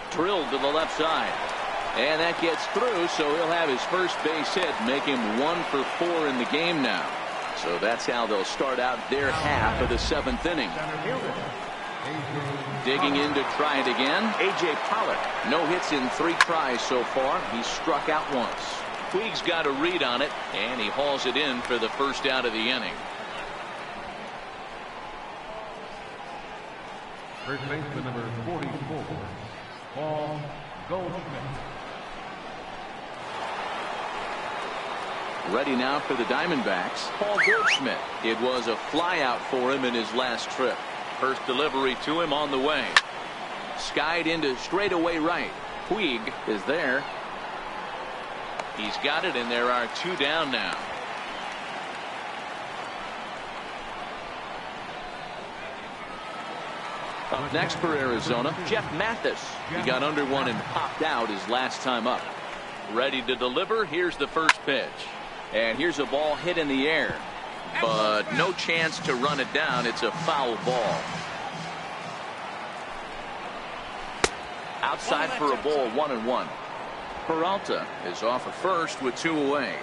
Drilled to the left side. And that gets through, so he'll have his first base hit, make him 1 for 4 in the game now. So that's how they'll start out their half of the 7th inning. Digging in to try it again, A.J. Pollock. No hits in 3 tries so far. He's struck out once. Puig's got a read on it, and he hauls it in for the first out of the inning. First baseman number 44, Paul Goldschmidt. Ready now for the Diamondbacks, Paul Goldschmidt. It was a flyout for him in his last trip. First delivery to him on the way. Skied into straightaway right. Puig is there. He's got it, and there are 2 down now. Up next for Arizona, Jeff Mathis. He got under one and popped out his last time up. Ready to deliver. Here's the first pitch. And here's a ball hit in the air. But no chance to run it down. It's a foul ball. Outside for a ball, 1-1. Peralta is off at first with 2 away.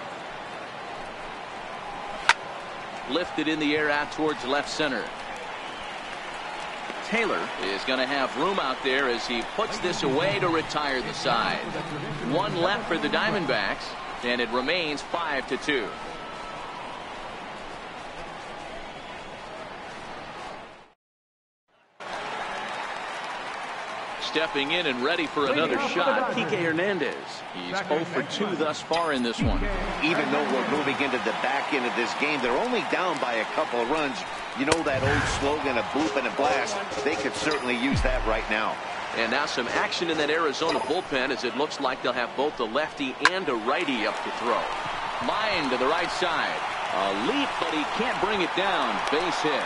Lifted in the air out towards left center. Taylor is going to have room out there as he puts this away to retire the side. 1 left for the Diamondbacks, and it remains 5-2. Stepping in and ready for another shot, Kike Hernandez. He's 0 for 2 thus far in this one. Even though we're moving into the back end of this game, they're only down by a couple of runs. You know that old slogan, a boop and a blast. They could certainly use that right now. And now some action in that Arizona bullpen, as it looks like they'll have both a lefty and a righty up to throw. Line to the right side. A leap, but he can't bring it down. Base hit.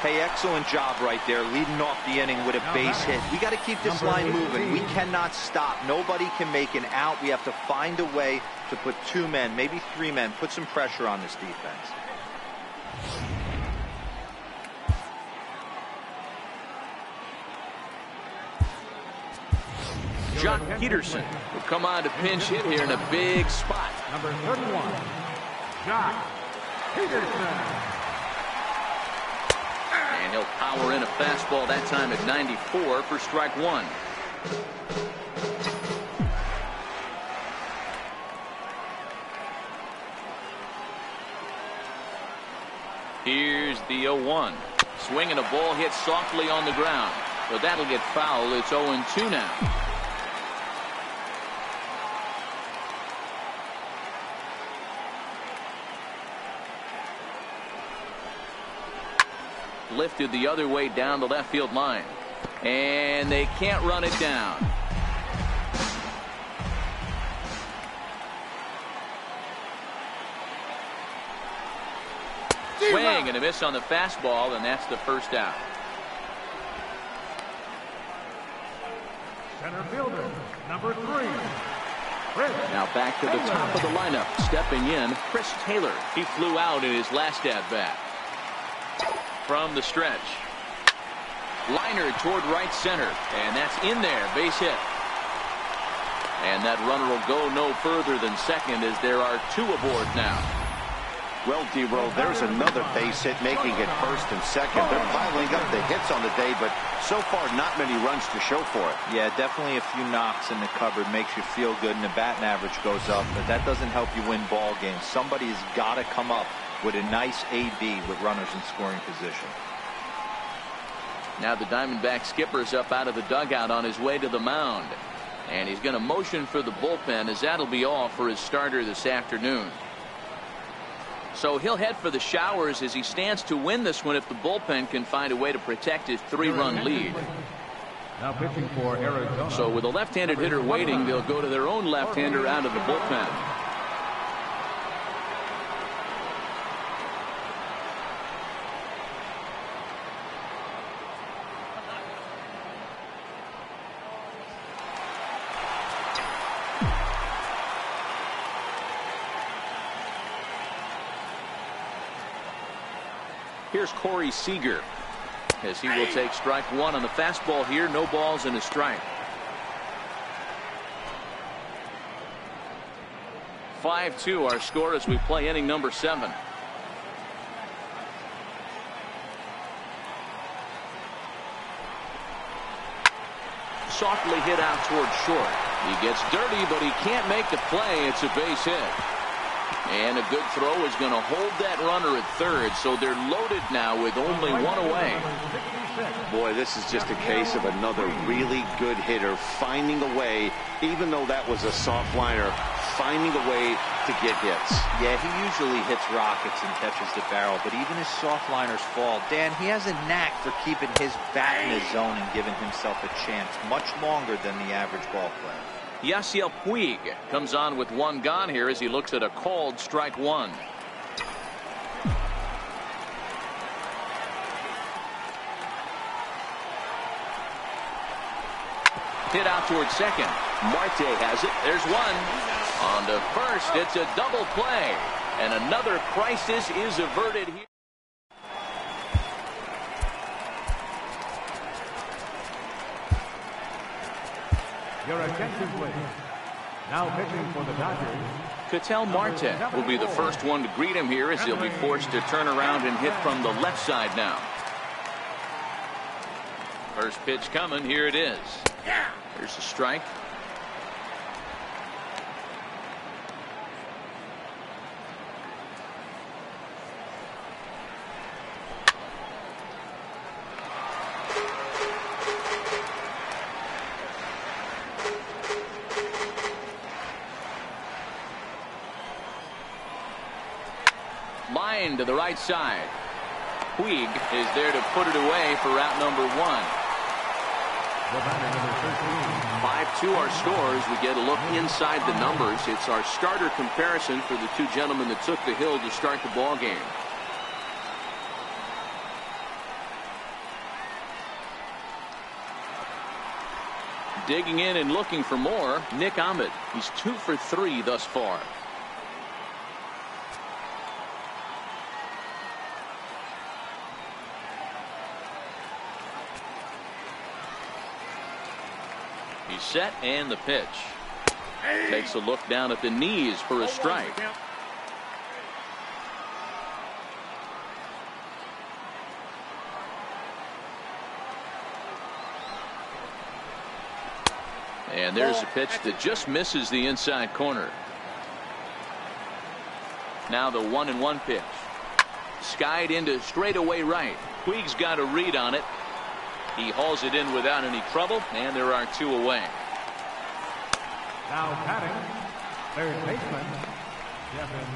Hey, excellent job right there, leading off the inning with a base hit. We got to keep this line moving. We cannot stop. Nobody can make an out. We have to find a way to put 2 men, maybe 3 men, put some pressure on this defense. John Peterson will come on to pinch hit here in a big spot. Number 31, John Peterson. And he'll power in a fastball that time at 94 for strike 1. Here's the 0-1. Swinging a ball hit softly on the ground. But that'll get foul. It's 0-2 now. Lifted the other way down the left field line. And they can't run it down. Swing and a miss on the fastball, and that's the first out. Center fielder, number 3. Now back to the top of the lineup. Stepping in, Chris Taylor. He flew out in his last at-bat. From the stretch. Liner toward right center. And that's in there. Base hit. And that runner will go no further than second as there are 2 aboard now. Well, D-Roll, there's another base hit making it first and second. They're piling up the hits on the day, but so far not many runs to show for it. Yeah, definitely a few knocks in the cupboard makes you feel good, and the batting average goes up, but that doesn't help you win ball games. Somebody's got to come up with a nice AB with runners in scoring position. Now the Diamondback skipper's up out of the dugout on his way to the mound. And he's going to motion for the bullpen, as that'll be all for his starter this afternoon. So he'll head for the showers as he stands to win this one if the bullpen can find a way to protect his 3-run lead. Now pitching for Arizona. So with a left-handed hitter waiting, they'll go to their own left-hander out of the bullpen. Here's Corey Seager, as he will take strike one on the fastball here. No balls and a strike. 5-2 our score as we play inning number 7. Softly hit out towards short. He gets dirty, but he can't make the play. It's a base hit. And a good throw is going to hold that runner at third, so they're loaded now with only one away. Boy, this is just a case of another really good hitter finding a way, even though that was a soft liner, finding a way to get hits. Yeah, he usually hits rockets and catches the barrel, but even his soft liners fall. Dan, he has a knack for keeping his bat in his zone and giving himself a chance much longer than the average ball player. Yasiel Puig comes on with one gone here as he looks at a called strike one. Hit out towards second. Marte has it. There's one. On to first. It's a double play. And another crisis is averted here. Your attention, please. Now pitching for the Dodgers. Ketel Marte will be the first one to greet him here as he'll be forced to turn around and hit from the left side now. First pitch coming. Here it is. Here's a strike. Line to the right side. Puig is there to put it away for out number 1. 5-2 our scores. We get a look inside the numbers. It's our starter comparison for the two gentlemen that took the hill to start the ball game. Digging in and looking for more, Nick Ahmed. He's 2 for 3 thus far. He's set, and the pitch. Takes a look down at the knees for a strike. And there's a pitch that just misses the inside corner. Now the 1-1 pitch. Skied into straightaway right. Puig's got a read on it. He hauls it in without any trouble, and there are 2 away. Now batting, third baseman, Devin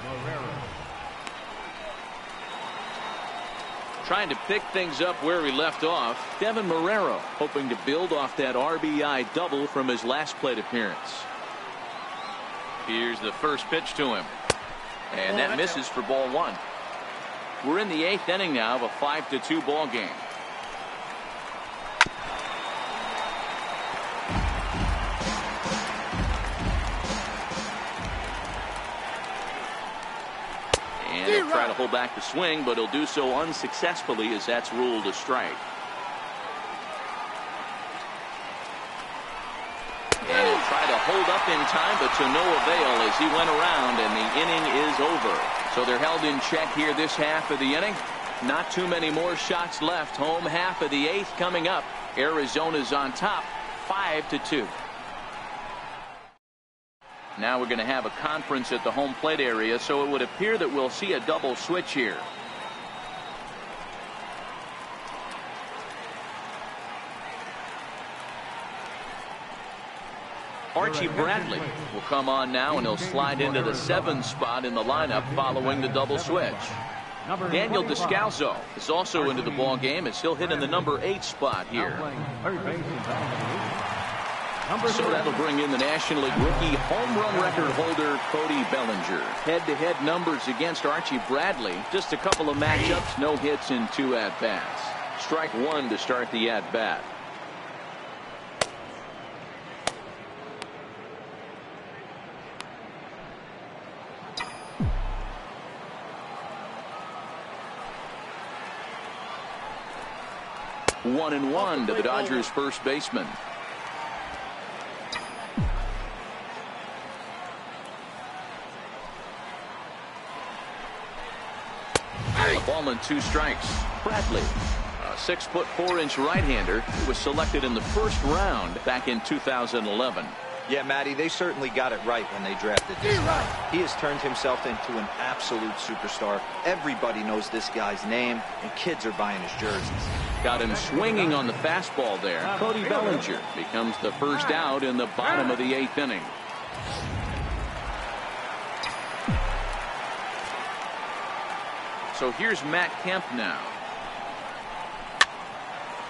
Marrero. Trying to pick things up where he left off. Devin Marrero hoping to build off that RBI double from his last plate appearance. Here's the first pitch to him. And that misses for ball 1. We're in the 8th inning now of a 5-2 ball game. He'll try to hold back the swing, but he'll do so unsuccessfully as that's ruled a strike. And he'll try to hold up in time, but to no avail as he went around and the inning is over. So they're held in check here this half of the inning. Not too many more shots left. Home half of the 8th coming up. Arizona's on top 5-2. Now we're going to have a conference at the home plate area, so it would appear that we'll see a double switch here. Archie Bradley will come on now, and he'll slide into the 7th spot in the lineup following the double switch. Daniel Descalzo is also into the ball game as he'll hit in the number 8 spot here. So that'll bring in the National League rookie home run record holder Cody Bellinger. Head-to-head numbers against Archie Bradley. Just a couple of matchups, no hits in 2 at-bats. Strike 1 to start the at-bat. One and one to the Dodgers first baseman. A ball and 2 strikes. Bradley, a 6'4" right-hander who was selected in the first round back in 2011. Yeah, Matty, they certainly got it right when they drafted this guy. He has turned himself into an absolute superstar. Everybody knows this guy's name, and kids are buying his jerseys. Got him swinging on the fastball there. Cody Bellinger becomes the first out in the bottom of the 8th inning. So here's Matt Kemp now.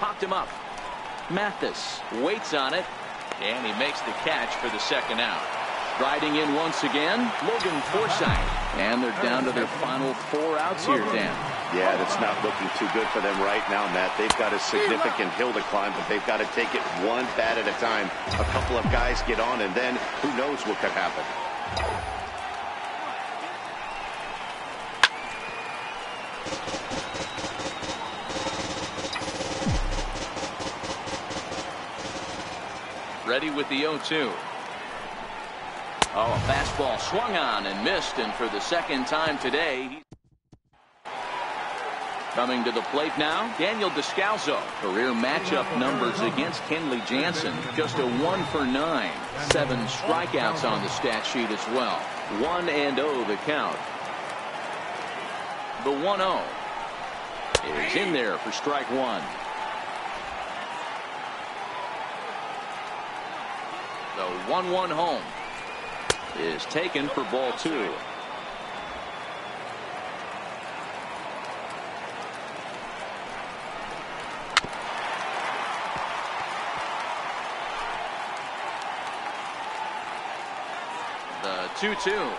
Popped him up. Mathis waits on it, and he makes the catch for the 2nd out. Riding in once again, Logan Forsythe. And they're down to their final 4 outs here, Dan. Yeah, that's not looking too good for them right now, Matt. They've got a significant hill to climb, but they've got to take it one bat at a time. A couple of guys get on, and then who knows what could happen. Ready with the 0-2. Oh, a fastball swung on and missed, and for the 2nd time today. Coming to the plate now, Daniel Descalzo. Career matchup numbers against Kenley Jansen. Just a 1 for 9. 7 strikeouts on the stat sheet as well. 1-0 the count. The 1-0 is in there for strike 1. The 1-1 home is taken for ball 2. The 2-2.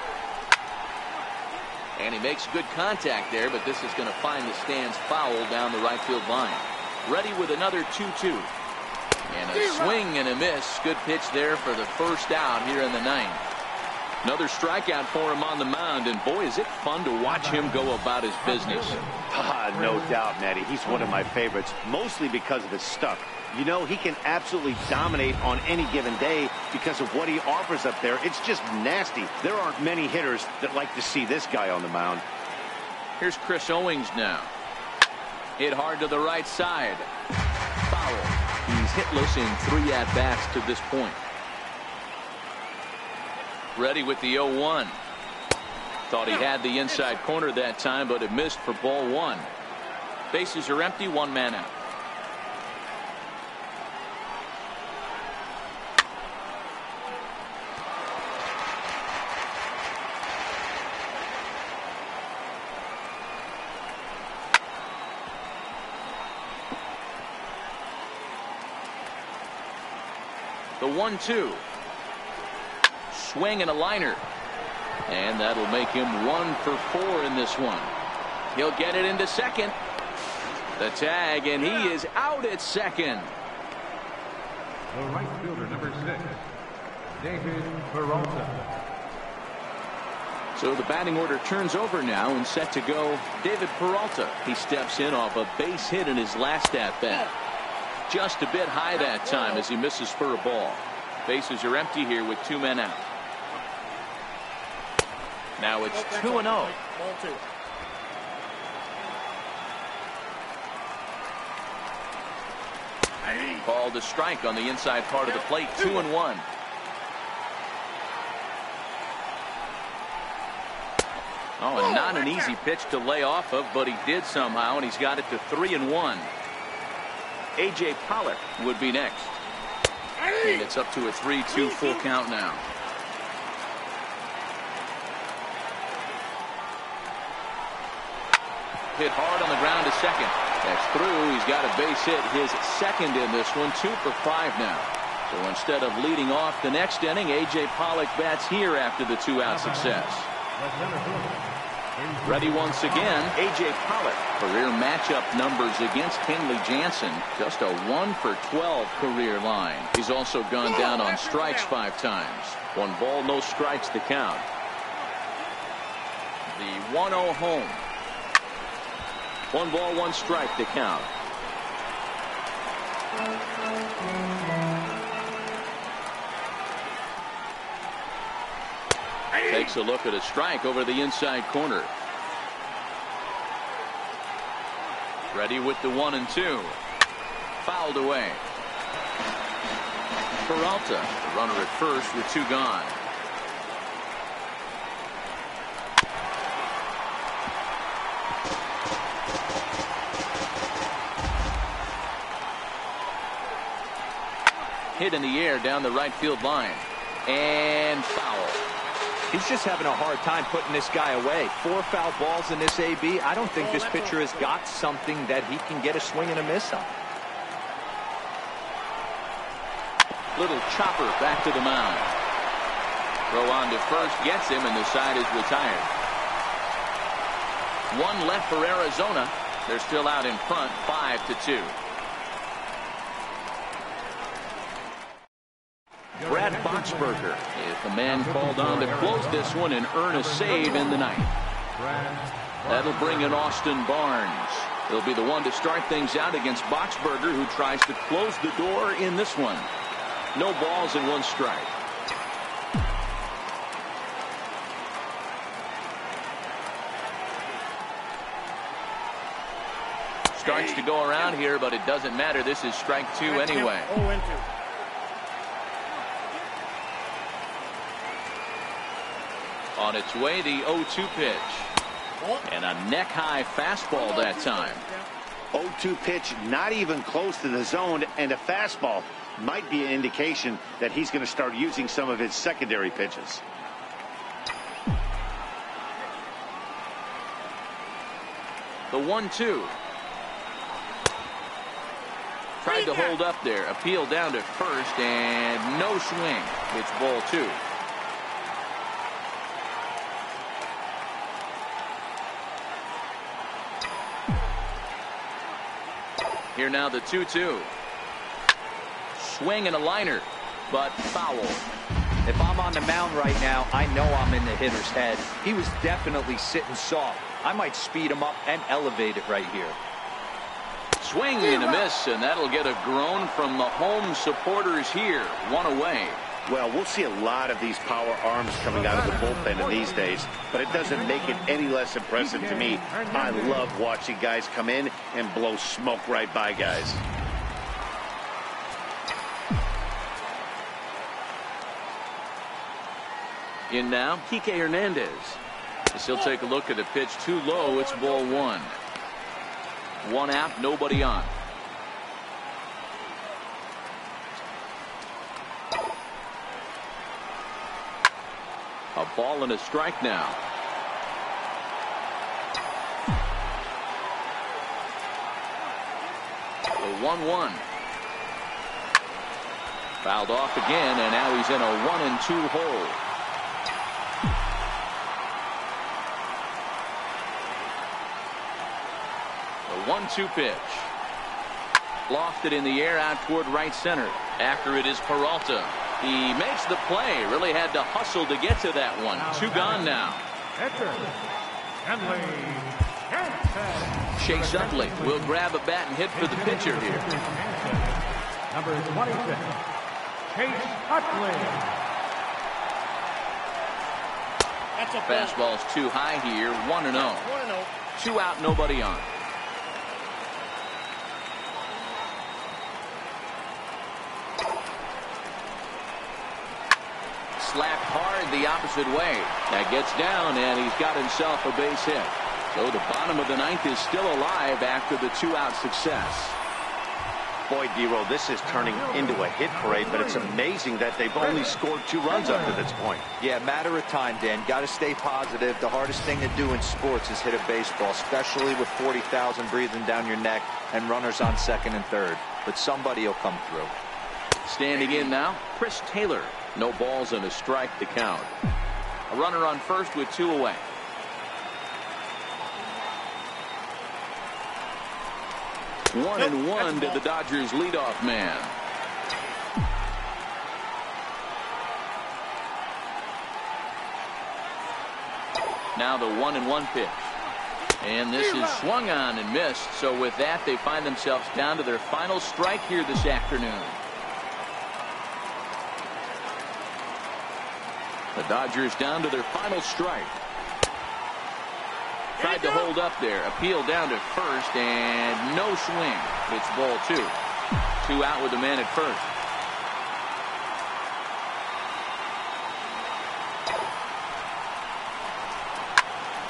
And he makes good contact there, but this is going to find the stands foul down the right field line. Ready with another 2-2. And a swing and a miss. Good pitch there for the first out here in the 9th. Another strikeout for him on the mound, and boy, is it fun to watch him go about his business. No doubt, Matty. He's one of my favorites, mostly because of his stuff. You know, he can absolutely dominate on any given day because of what he offers up there. It's just nasty. There aren't many hitters that like to see this guy on the mound. Here's Chris Owings now. Hit hard to the right side. Foul. He's hitless in 3 at-bats to this point. Ready with the 0-1. Thought he had the inside corner that time, but it missed for ball 1. Bases are empty, 1 man out. The 1-2. Swing and a liner. And that'll make him 1 for 4 in this one. He'll get it into second. The tag, and he is out at second. The right fielder, number 6, David Peralta. So the batting order turns over now, and set to go David Peralta. He steps in off a base hit in his last at-bat. Just a bit high that time as he misses for a ball. Bases are empty here with 2 men out. Now it's 2-0. Called a strike on the inside part of the plate. 2-1. Oh, and not an easy pitch to lay off of, but he did somehow, and he's got it to 3-1. A.J. Pollock would be next. And it's up to a 3-2 full count now. Hit hard on the ground to second. That's through. He's got a base hit, his second in this one. 2 for 5 now. So instead of leading off the next inning, A.J. Pollock bats here after the 2-out success. Ready once again, A.J. Pollock. Career matchup numbers against Kenley Jansen. Just a 1 for 12 career line. He's also gone down on strikes 5 times. 1 ball, no strikes to count. The 1-0 home. 1 ball, 1 strike to count. Takes a look at a strike over the inside corner. Ready with the 1 and 2. Fouled away. Peralta, the runner at first with 2 gone. Hit in the air down the right field line. And foul. He's just having a hard time putting this guy away. 4 foul balls in this AB. I don't think this pitcher has got something that he can get a swing and a miss on. Little chopper back to the mound. Throw on to first, gets him, and the side is retired. 1 left for Arizona. They're still out in front, 5-2. Brad Boxberger is the man called on to close this one and earn a save in the ninth. That'll bring in Austin Barnes. He'll be the one to start things out against Boxberger, who tries to close the door in this one. No balls and 1 strike. Starts to go around here, but it doesn't matter. This is strike 2 anyway. On its way, the 0-2 pitch. And a neck-high fastball that time. 0-2 pitch, not even close to the zone, and a fastball might be an indication that he's going to start using some of his secondary pitches. The 1-2. Tried to hold up there. Appeal down to first, and no swing. It's ball 2. Here now the 2-2. Swing and a liner, but foul. If I'm on the mound right now, I know I'm in the hitter's head. He was definitely sitting soft. I might speed him up and elevate it right here. Swing and a miss, and that'll get a groan from the home supporters here. 1 away. Well, we'll see a lot of these power arms coming out of the bullpen in these days, but it doesn't make it any less impressive to me. I love watching guys come in and blow smoke right by guys. In now, Kike Hernandez. As he'll take a look at the pitch too low. It's ball 1. 1 out, nobody on. A ball and a strike now. The 1-1. Fouled off again, and now he's in a 1-2 hole. The 1-2 pitch. Lofted in the air out toward right center. After it is Peralta. He makes the play. Really had to hustle to get to that one. 2 gone now. Chase Utley will grab a bat and hit for the pitcher here. Number 26, Chase Utley. Fastball's too high here. 1-0. 2 out, nobody on. Slapped hard the opposite way. That gets down, and he's got himself a base hit. So the bottom of the ninth is still alive after the 2-out success. Boy, D-Roll, this is turning into a hit parade, but it's amazing that they've only scored 2 runs up to this point. Yeah, matter of time, Dan. Got to stay positive. The hardest thing to do in sports is hit a baseball, especially with 40,000 breathing down your neck and runners on second and third. But somebody will come through. Standing in now, Chris Taylor. No balls and a strike to count. A runner on first with 2 away. One and one to the Dodgers leadoff man. Now the 1-1 pitch. And this is swung on and missed. So with that, they find themselves down to their final strike here this afternoon. The Dodgers down to their final strike. Tried to hold up there. Appeal down to first and no swing. It's ball 2. 2 out with the man at first.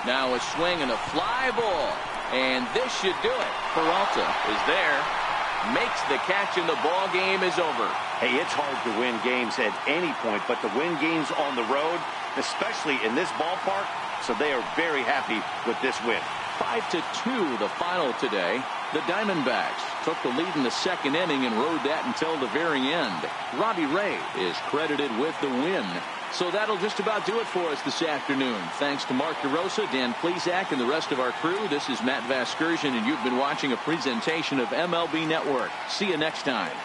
Now a swing and a fly ball. And this should do it. Peralta is there. Makes the catch and the ball game is over. Hey, it's hard to win games at any point, but to win games on the road, especially in this ballpark, so they are very happy with this win. 5-2 the final today. The Diamondbacks took the lead in the second inning and rode that until the very end. Robbie Ray is credited with the win. So that'll just about do it for us this afternoon. Thanks to Mark DeRosa, Dan Plesac, and the rest of our crew. This is Matt Vasgersian, and you've been watching a presentation of MLB Network. See you next time.